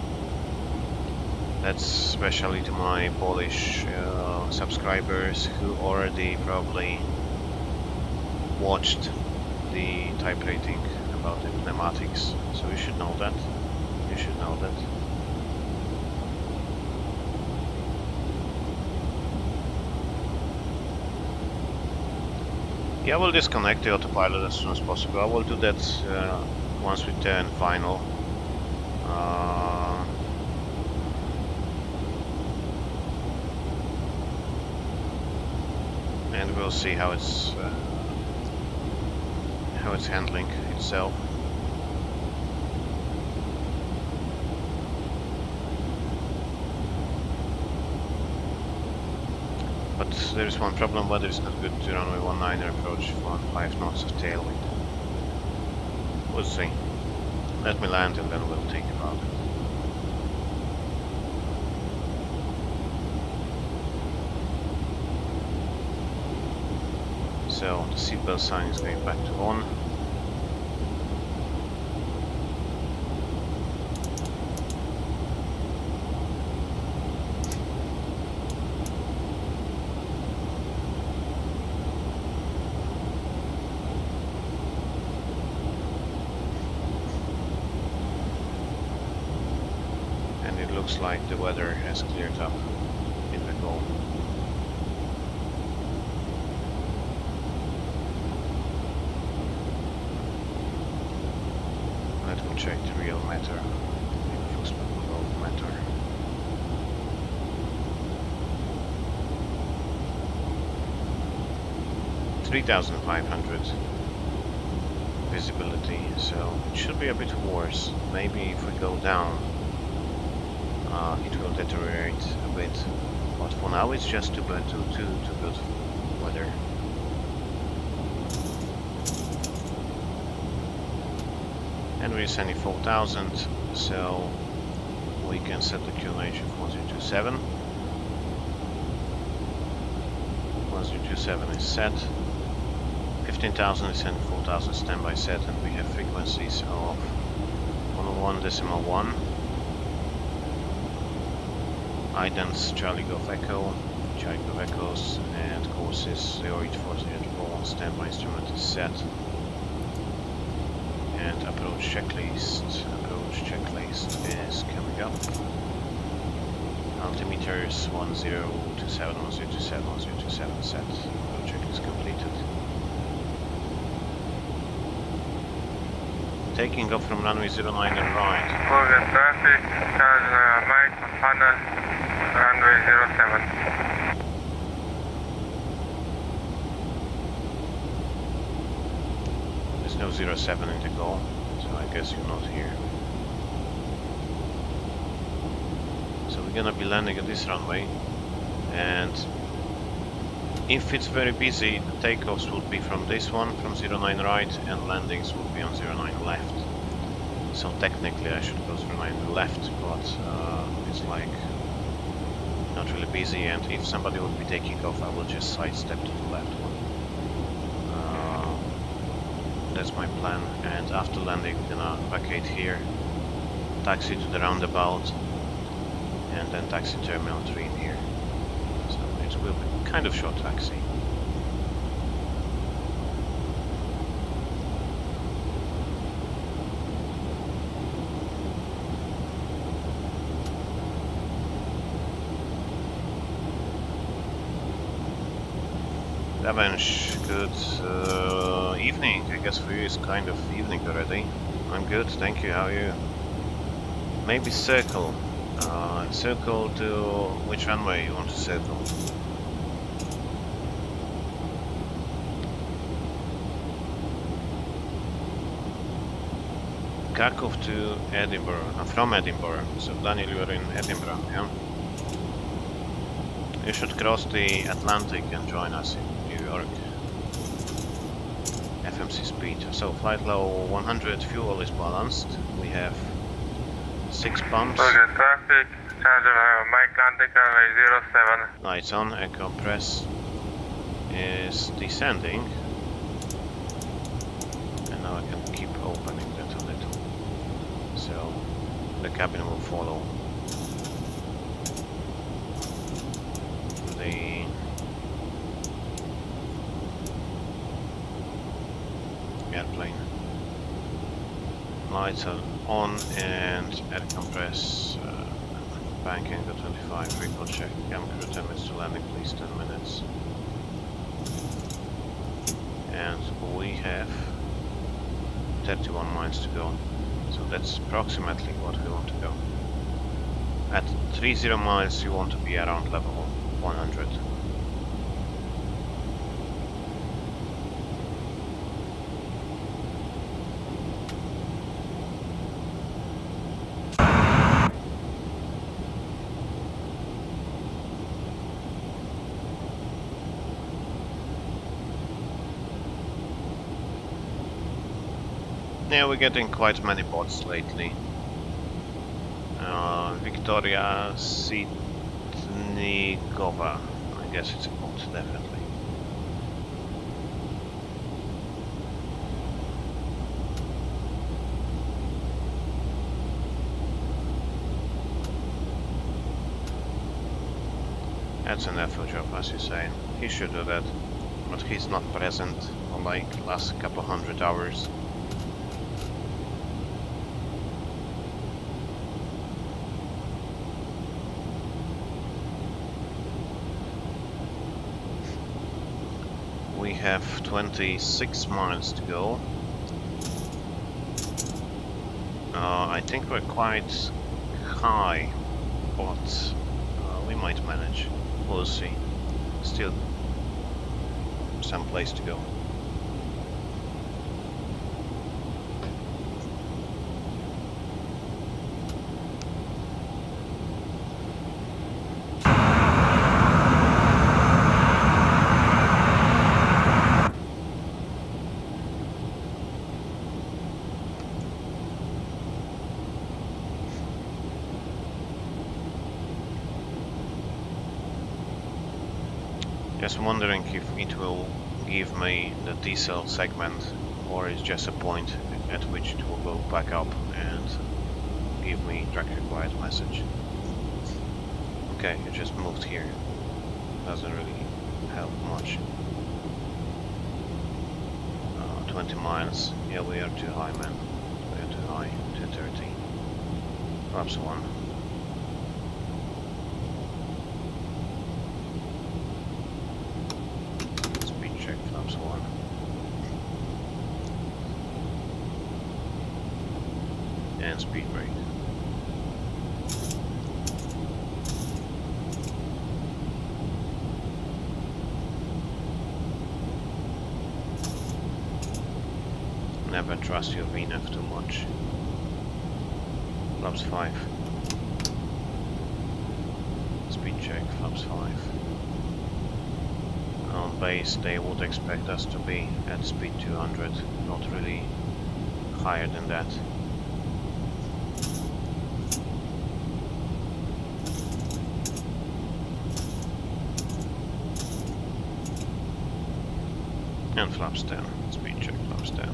That's especially to my Polish subscribers who already probably watched the type rating about the pneumatics, so you should know that. You should know that. Yeah, I will disconnect the autopilot as soon as possible. I will do that once we turn final. And we'll see how it's handling itself. But there is one problem: weather is not good to runway 19 approach 15 knots of tailwind. We'll see. Let me land and then we'll think about it. So the seatbelt sign is going back to on. And it looks like the weather has cleared up in the Gulf. Let me check the real matter. Matter. $3,500 visibility, so it should be a bit worse. Maybe if we go down, it will deteriorate a bit. But for now, it's just too good weather. And we're sending 4,000, so we can set the QNH of 1027. 1027 is set. 15,000 is sent, 4,000 standby set, and we have frequencies of 101.1. Idents, Charlie Golf Echo, Charlie Golf Echoes, and courses 0840 standby instrument is set. And approach checklist is coming up. Altimeters 1027, 1027, 1027 set. Approach checklist completed. Taking off from runway 09 and right. Google traffic, charge mic panel, runway 07. There's no 07 in the goal, so I guess you're not here. So we're gonna be landing at this runway, and if it's very busy, the takeoffs will be from this one, from 09 right, and landings will be on 09 left. So technically I should go 09 left, but it's like not really busy, and if somebody would be taking off, I will just sidestep to the left one. That's my plan, and after landing we're gonna vacate here, taxi to the roundabout, and then taxi terminal 3 in here. So it will be kind of short taxi. Revenge, good evening. I guess for you it's kind of evening already. I'm good, thank you. How are you? Maybe circle. Circle to which runway you want to circle? Krakow to Edinburgh. I'm from Edinburgh, so Daniel, you are in Edinburgh, yeah? You should cross the Atlantic and join us in New York. FMC speed. So flight level 100, fuel is balanced. We have 6 pumps. Google traffic, charge mic landing, runway 07. Lights on, echo press is descending. And now I can keep opening that a little. So the cabin will follow the airplane. Lights are on and air compress, banking at 25, recall check, cam crew 10 minutes to landing, please 10 minutes. We have 31 miles to go, so that's approximately what we want to go. At 30 miles you want to be around level 100. Yeah, we're getting quite many bots lately. Victoria Sitnikova. I guess it's a bot, definitely. That's an effort job, as you say. He should do that, but he's not present for like last couple hundred hours. We have 26 miles to go. I think we're quite high, but we might manage. We'll see. Still some place to go. Just wondering if it will give me the diesel segment, or is just a point at which it will go back up and give me track required message. Okay, it just moved here. Doesn't really help much. 20 miles. Yeah, we are too high, man. We are too high. 230. Perhaps one. And speed brake. Never trust your VNAV too much. Flaps 5. Speed check, flaps 5. On base they would expect us to be at speed 200, not really higher than that. And flaps 10, speed check, flaps 10.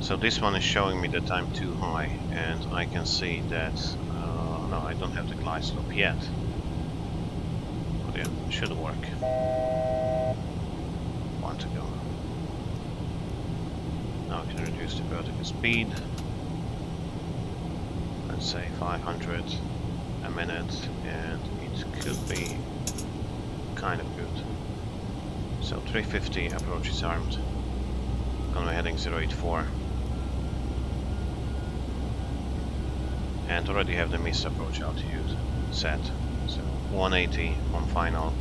So this one is showing me the time too high, and I can see that, no, I don't have the glide slope yet. But yeah, it should work. One to go. Now I can reduce the vertical speed. Let's say 500 a minute, and it could be kind of good. So 350 approach is armed. On my heading 084. And already have the missed approach altitude set. So 180 on final,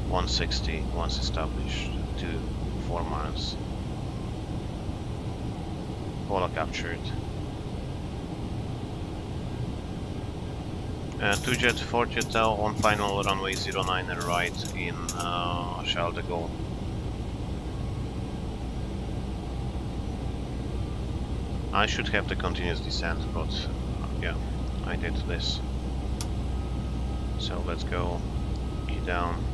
160 once established to 4 miles. Polo captured. 2 jet, 4 jet now on final runway 09 and right in Charles De Gaulle. I should have the continuous descent, but yeah, I did this. So let's go E down,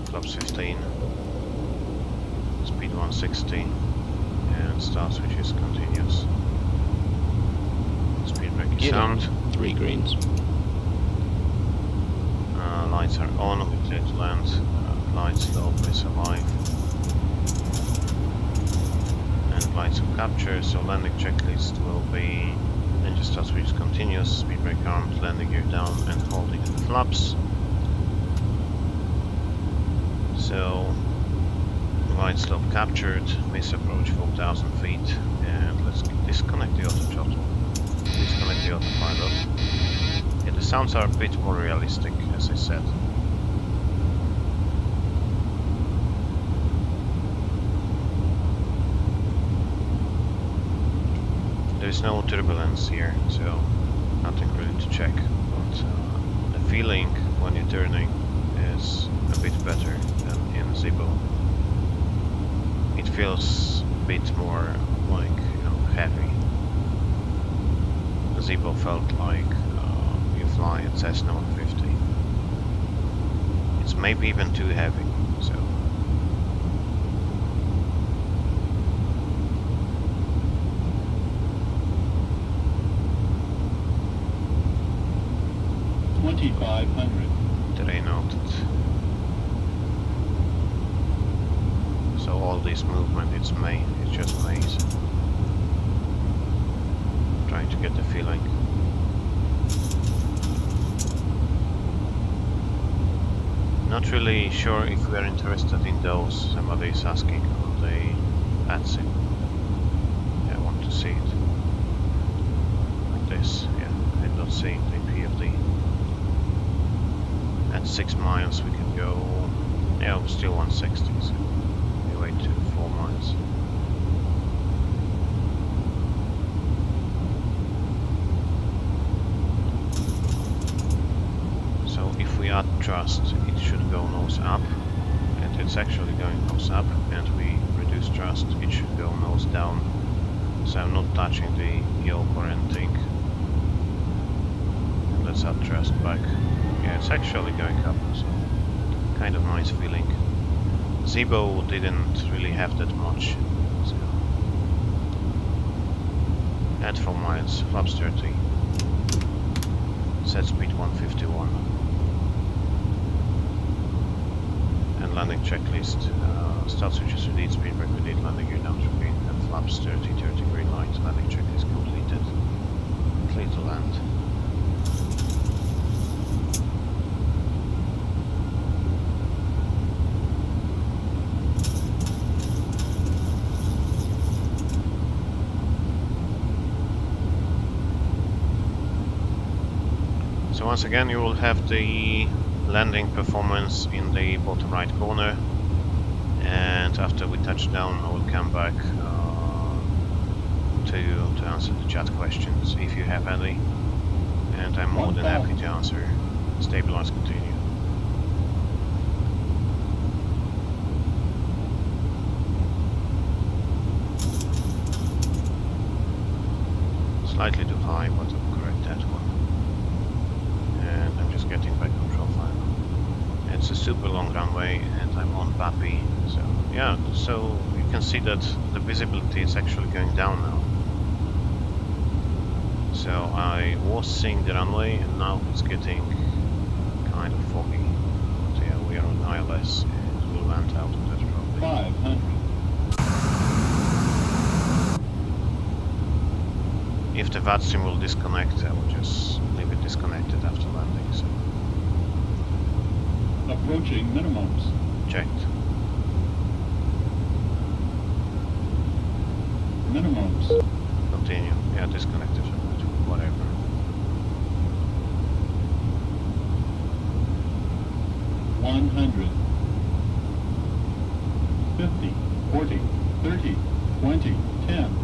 flaps 15, speed 160, and start switch is continuous. Speed brake is sound. 3 greens. Lights are on, we clear to land. Glide slope is alive. And flights of capture, so landing checklist will be engine start switch continuous, speed brake armed, landing gear down and holding at the flaps. So, wide slope captured, miss approach 4,000 feet, and let's disconnect the auto throttle, disconnect the autopilot. Yeah, the sounds are a bit more realistic, as I said. There is no turbulence here, so nothing really to check, but the feeling when you're turning is a bit better than in Zibo. It feels a bit more like, you know, heavy. Zibo felt like you fly at Cessna 150. It's maybe even too heavy, so. Terrain altered. So all this movement, it's just maze. Trying to get the feeling. Not really sure if we are interested in those. Somebody is asking on the Vatsim. Yeah, I want to see it. Like this, yeah. I'm not seeing the PFD. At 6 miles we can go, yeah, still 160, so we wait to 4 miles. So if we add thrust, it should go nose up, and it's actually going nose up, and we reduce thrust, it should go nose down. So I'm not touching the yoke or anything. And let's add thrust back. Yeah, it's actually going up, so kind of nice feeling. Zibo didn't really have that much, so at 4 miles, flaps 30, set speed 151, and landing checklist, start switches we did, speed brake we did, landing gear down to green, and flaps 30, green light, landing checklist completed, clear to land. So once again you will have the landing performance in the bottom right corner, and after we touch down I will come back to answer the chat questions if you have any, and I'm more than happy to answer. Stabilize, continue. Slightly too high, but I'll correct that one. And I'm just getting back control final. It's a super long runway and I'm on Papi, so yeah, so you can see that the visibility is actually going down now. So I was seeing the runway and now it's getting kind of foggy. But yeah, we are on ILS and we'll land out of that probably. 500. If the Vatsim will disconnect, I will just leave it disconnected after landing, so. Approaching minimums. Checked. Minimums. Continue. Yeah, disconnected, whatever. $100. 50, 40, 30, 20, 10.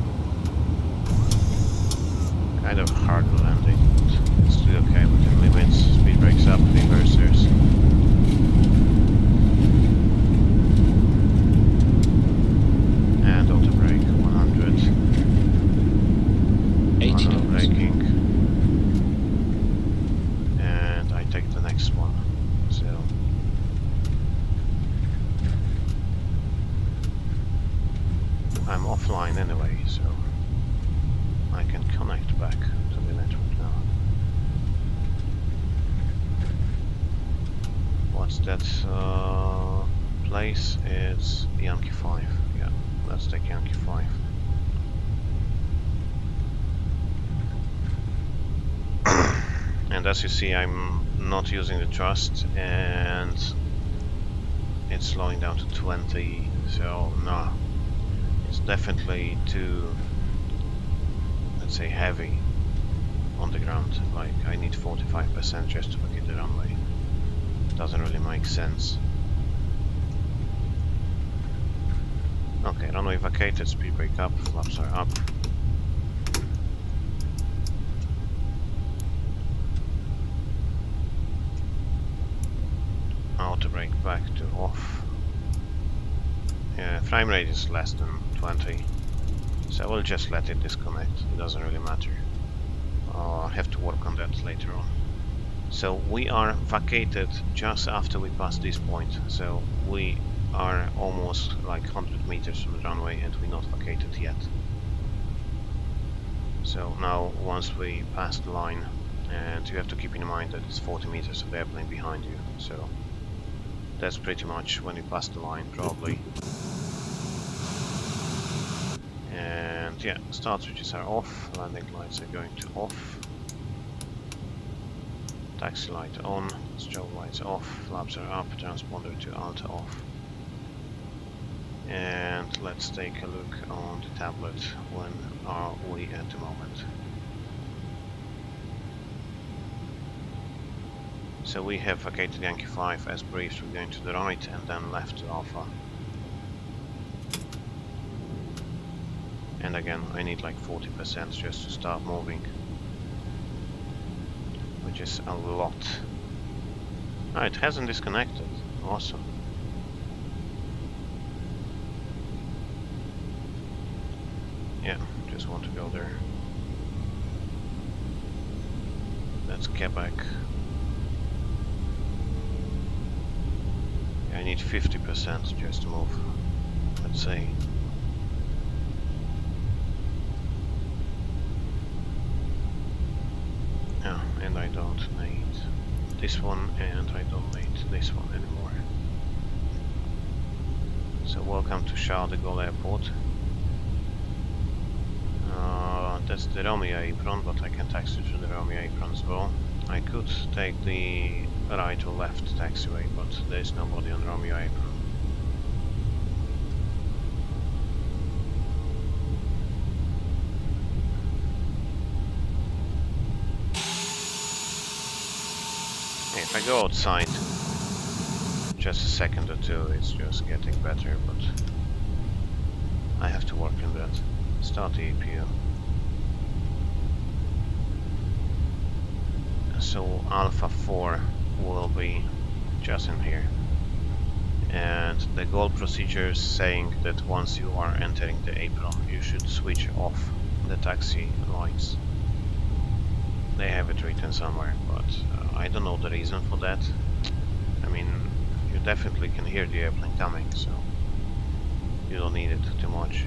Kind of hard landing, but it's still okay within limits. Speed brakes up, reversers. And auto brake 100. 80 Auto knots. braking. And I take the next one. So I'm offline anyway, so I can connect back to the network now. What's that place? It's Yankee 5. Yeah, let's take Yankee 5. And as you see, I'm not using the thrust, and it's slowing down to 20, so no, it's definitely too, let's say, heavy on the ground. Like, I need 45% just to vacate the runway. Doesn't really make sense. Okay, runway vacated, speed brake up, flaps are up. Auto brake back to off. Yeah, frame rate is less than 20, so we'll just let it disconnect. It doesn't really matter. I'll have to work on that later on. So we are vacated just after we pass this point. So we are almost like 100 meters from the runway, and we're not vacated yet. So now, once we pass the line, and you have to keep in mind that it's 40 meters of airplane behind you. So that's pretty much when you pass the line, probably. And yeah, start switches are off, landing lights are going to off, taxi light on, strobe lights off, flaps are up, transponder to alta off. And let's take a look on the tablet. When are we at the moment? So we have vacated Yankee 5 as briefed. We're going to the right and then left to Alpha. And again, I need like 40% just to start moving, which is a lot. Ah, it hasn't disconnected. Awesome. Yeah, just want to go there. That's Quebec. I need 50% just to move, let's say. Yeah, and I don't need this one, and I don't need this one anymore. So welcome to Charles De Gaulle Airport. That's the Romeo apron, but I can taxi through the Romeo apron as well. I could take the right or left taxiway, but there's nobody on Romeo apron. If I go outside just a second or two, it's just getting better, but I have to work on that. Start the APU. So Alpha 4 will be just in here, and the goal procedure is saying that once you are entering the apron, you should switch off the taxi lights. They have it written somewhere, but I don't know the reason for that. I mean, you definitely can hear the airplane coming, so you don't need it too much.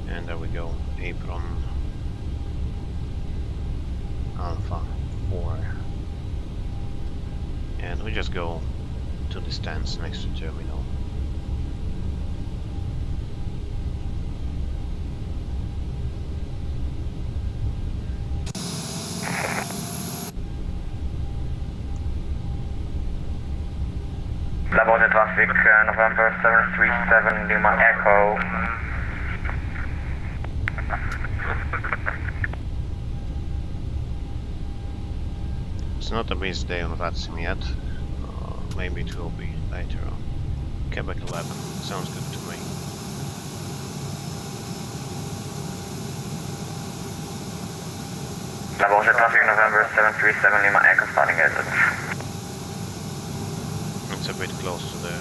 And there we go, apron Alpha 4. And we just go to the stands next to terminal. Level the traffic, November 737 Lima Echo. It's not a busy day on Vatsim yet. Maybe it will be later on. Quebec 11, sounds good to me. Level the traffic, November 737 Lima Echo starting exit. It's a bit close to the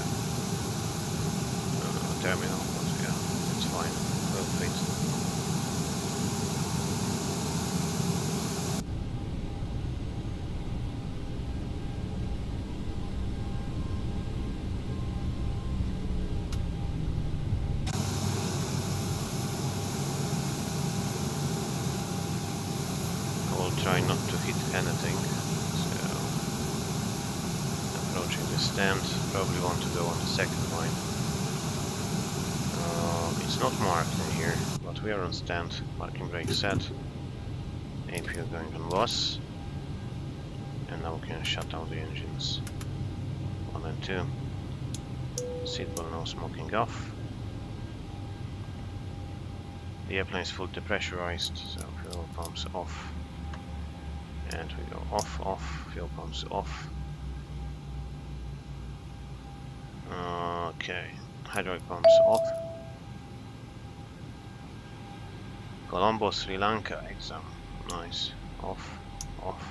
terminal, but yeah, it's fine. Will fit. Try not to hit anything, so approaching the stand, probably want to go on the second line. It's not marked in here, but we are on stand. Parking brake set. APU going on loss. And now we can shut down the engines. 1 and 2. Seatbelt no smoking off. The airplane is fully depressurized, so fuel pumps off. And we go off, off, fuel pumps off. Okay, hydraulic pumps off. Colombo, Sri Lanka exam. Nice. Off, off.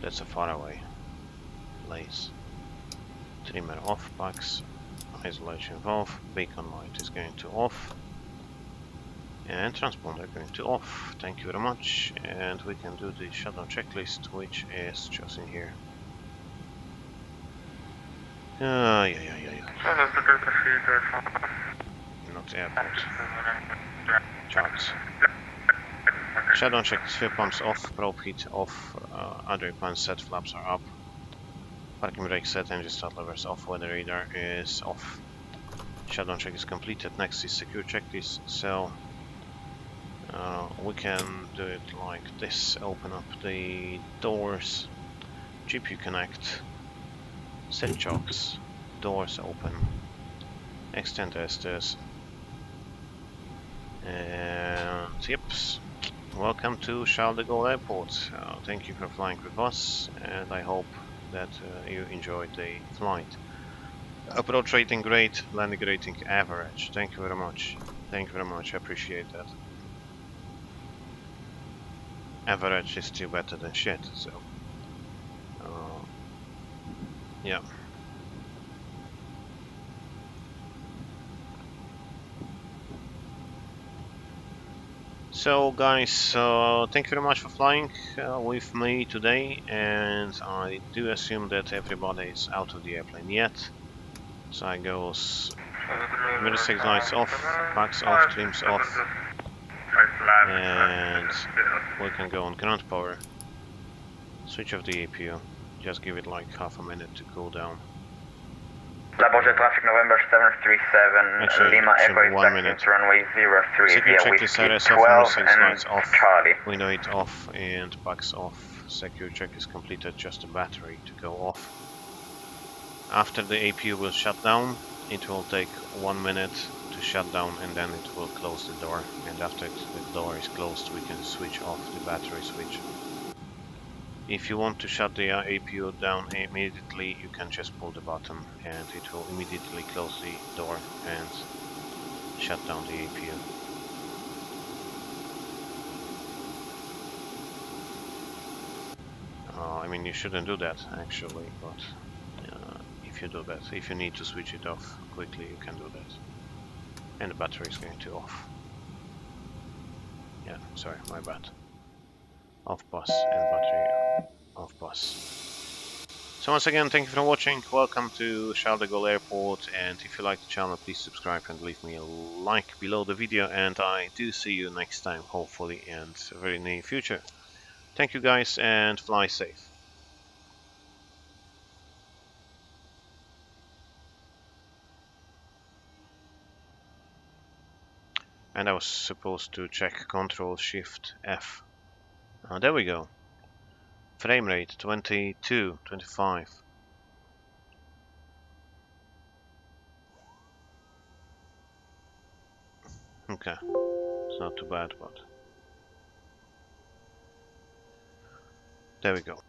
That's a faraway place. Trimmer off, packs, isolation valve, beacon light is going to off. And transponder going to off. Thank you very much. And we can do the shutdown checklist, which is just in here. Yeah. Not airport. Charts. Shutdown check, fuel pumps off, probe heat off, hydraulic plant set, flaps are up. Parking brake set, engine start levers off, weather radar is off. Shutdown check is completed. Next is secure checklist, so we can do it like this. Open up the doors, GPU connect, set chocks, doors open, extend esters, and yips. Welcome to Charles De Gaulle Airport. Thank you for flying with us, and I hope that you enjoyed the flight. Approach rating great, landing rating average. Thank you very much. Thank you very much, I appreciate that. Average is still better than shit, so yeah. So guys, thank you very much for flying with me today, and I do assume that everybody is out of the airplane yet. So I goes mirror six lights off, packs off, trims off, and we can go on ground power. Switch off the APU, just give it like half a minute to cool down. Laboratory traffic November 737, Actually, Lima Echo is 1 minute. taxi runway 03 Secure via checklist Whiskey RS off, 12 six and lights off, Charlie. window 8 off, and packs off. Secure check is completed, just a battery to go off. After the APU will shut down, it will take 1 minute to shut down, and then it will close the door. And after the door is closed, we can switch off the battery switch. If you want to shut the APU down immediately, you can just pull the button and it will immediately close the door and shut down the APU. I mean, you shouldn't do that actually, but if you do that, if you need to switch it off quickly, you can do that. And the battery is going to off. Yeah, sorry, my bad. Off bus and battery off bus. So once again, thank you for watching. Welcome to Charles de Gaulle Airport, and if you like the channel, please subscribe and leave me a like below the video, and I do see you next time, hopefully, in the very near future. Thank you guys, and fly safe. And I was supposed to check Control Shift F. There we go. Frame rate 22, 25. Okay, it's not too bad, but there we go.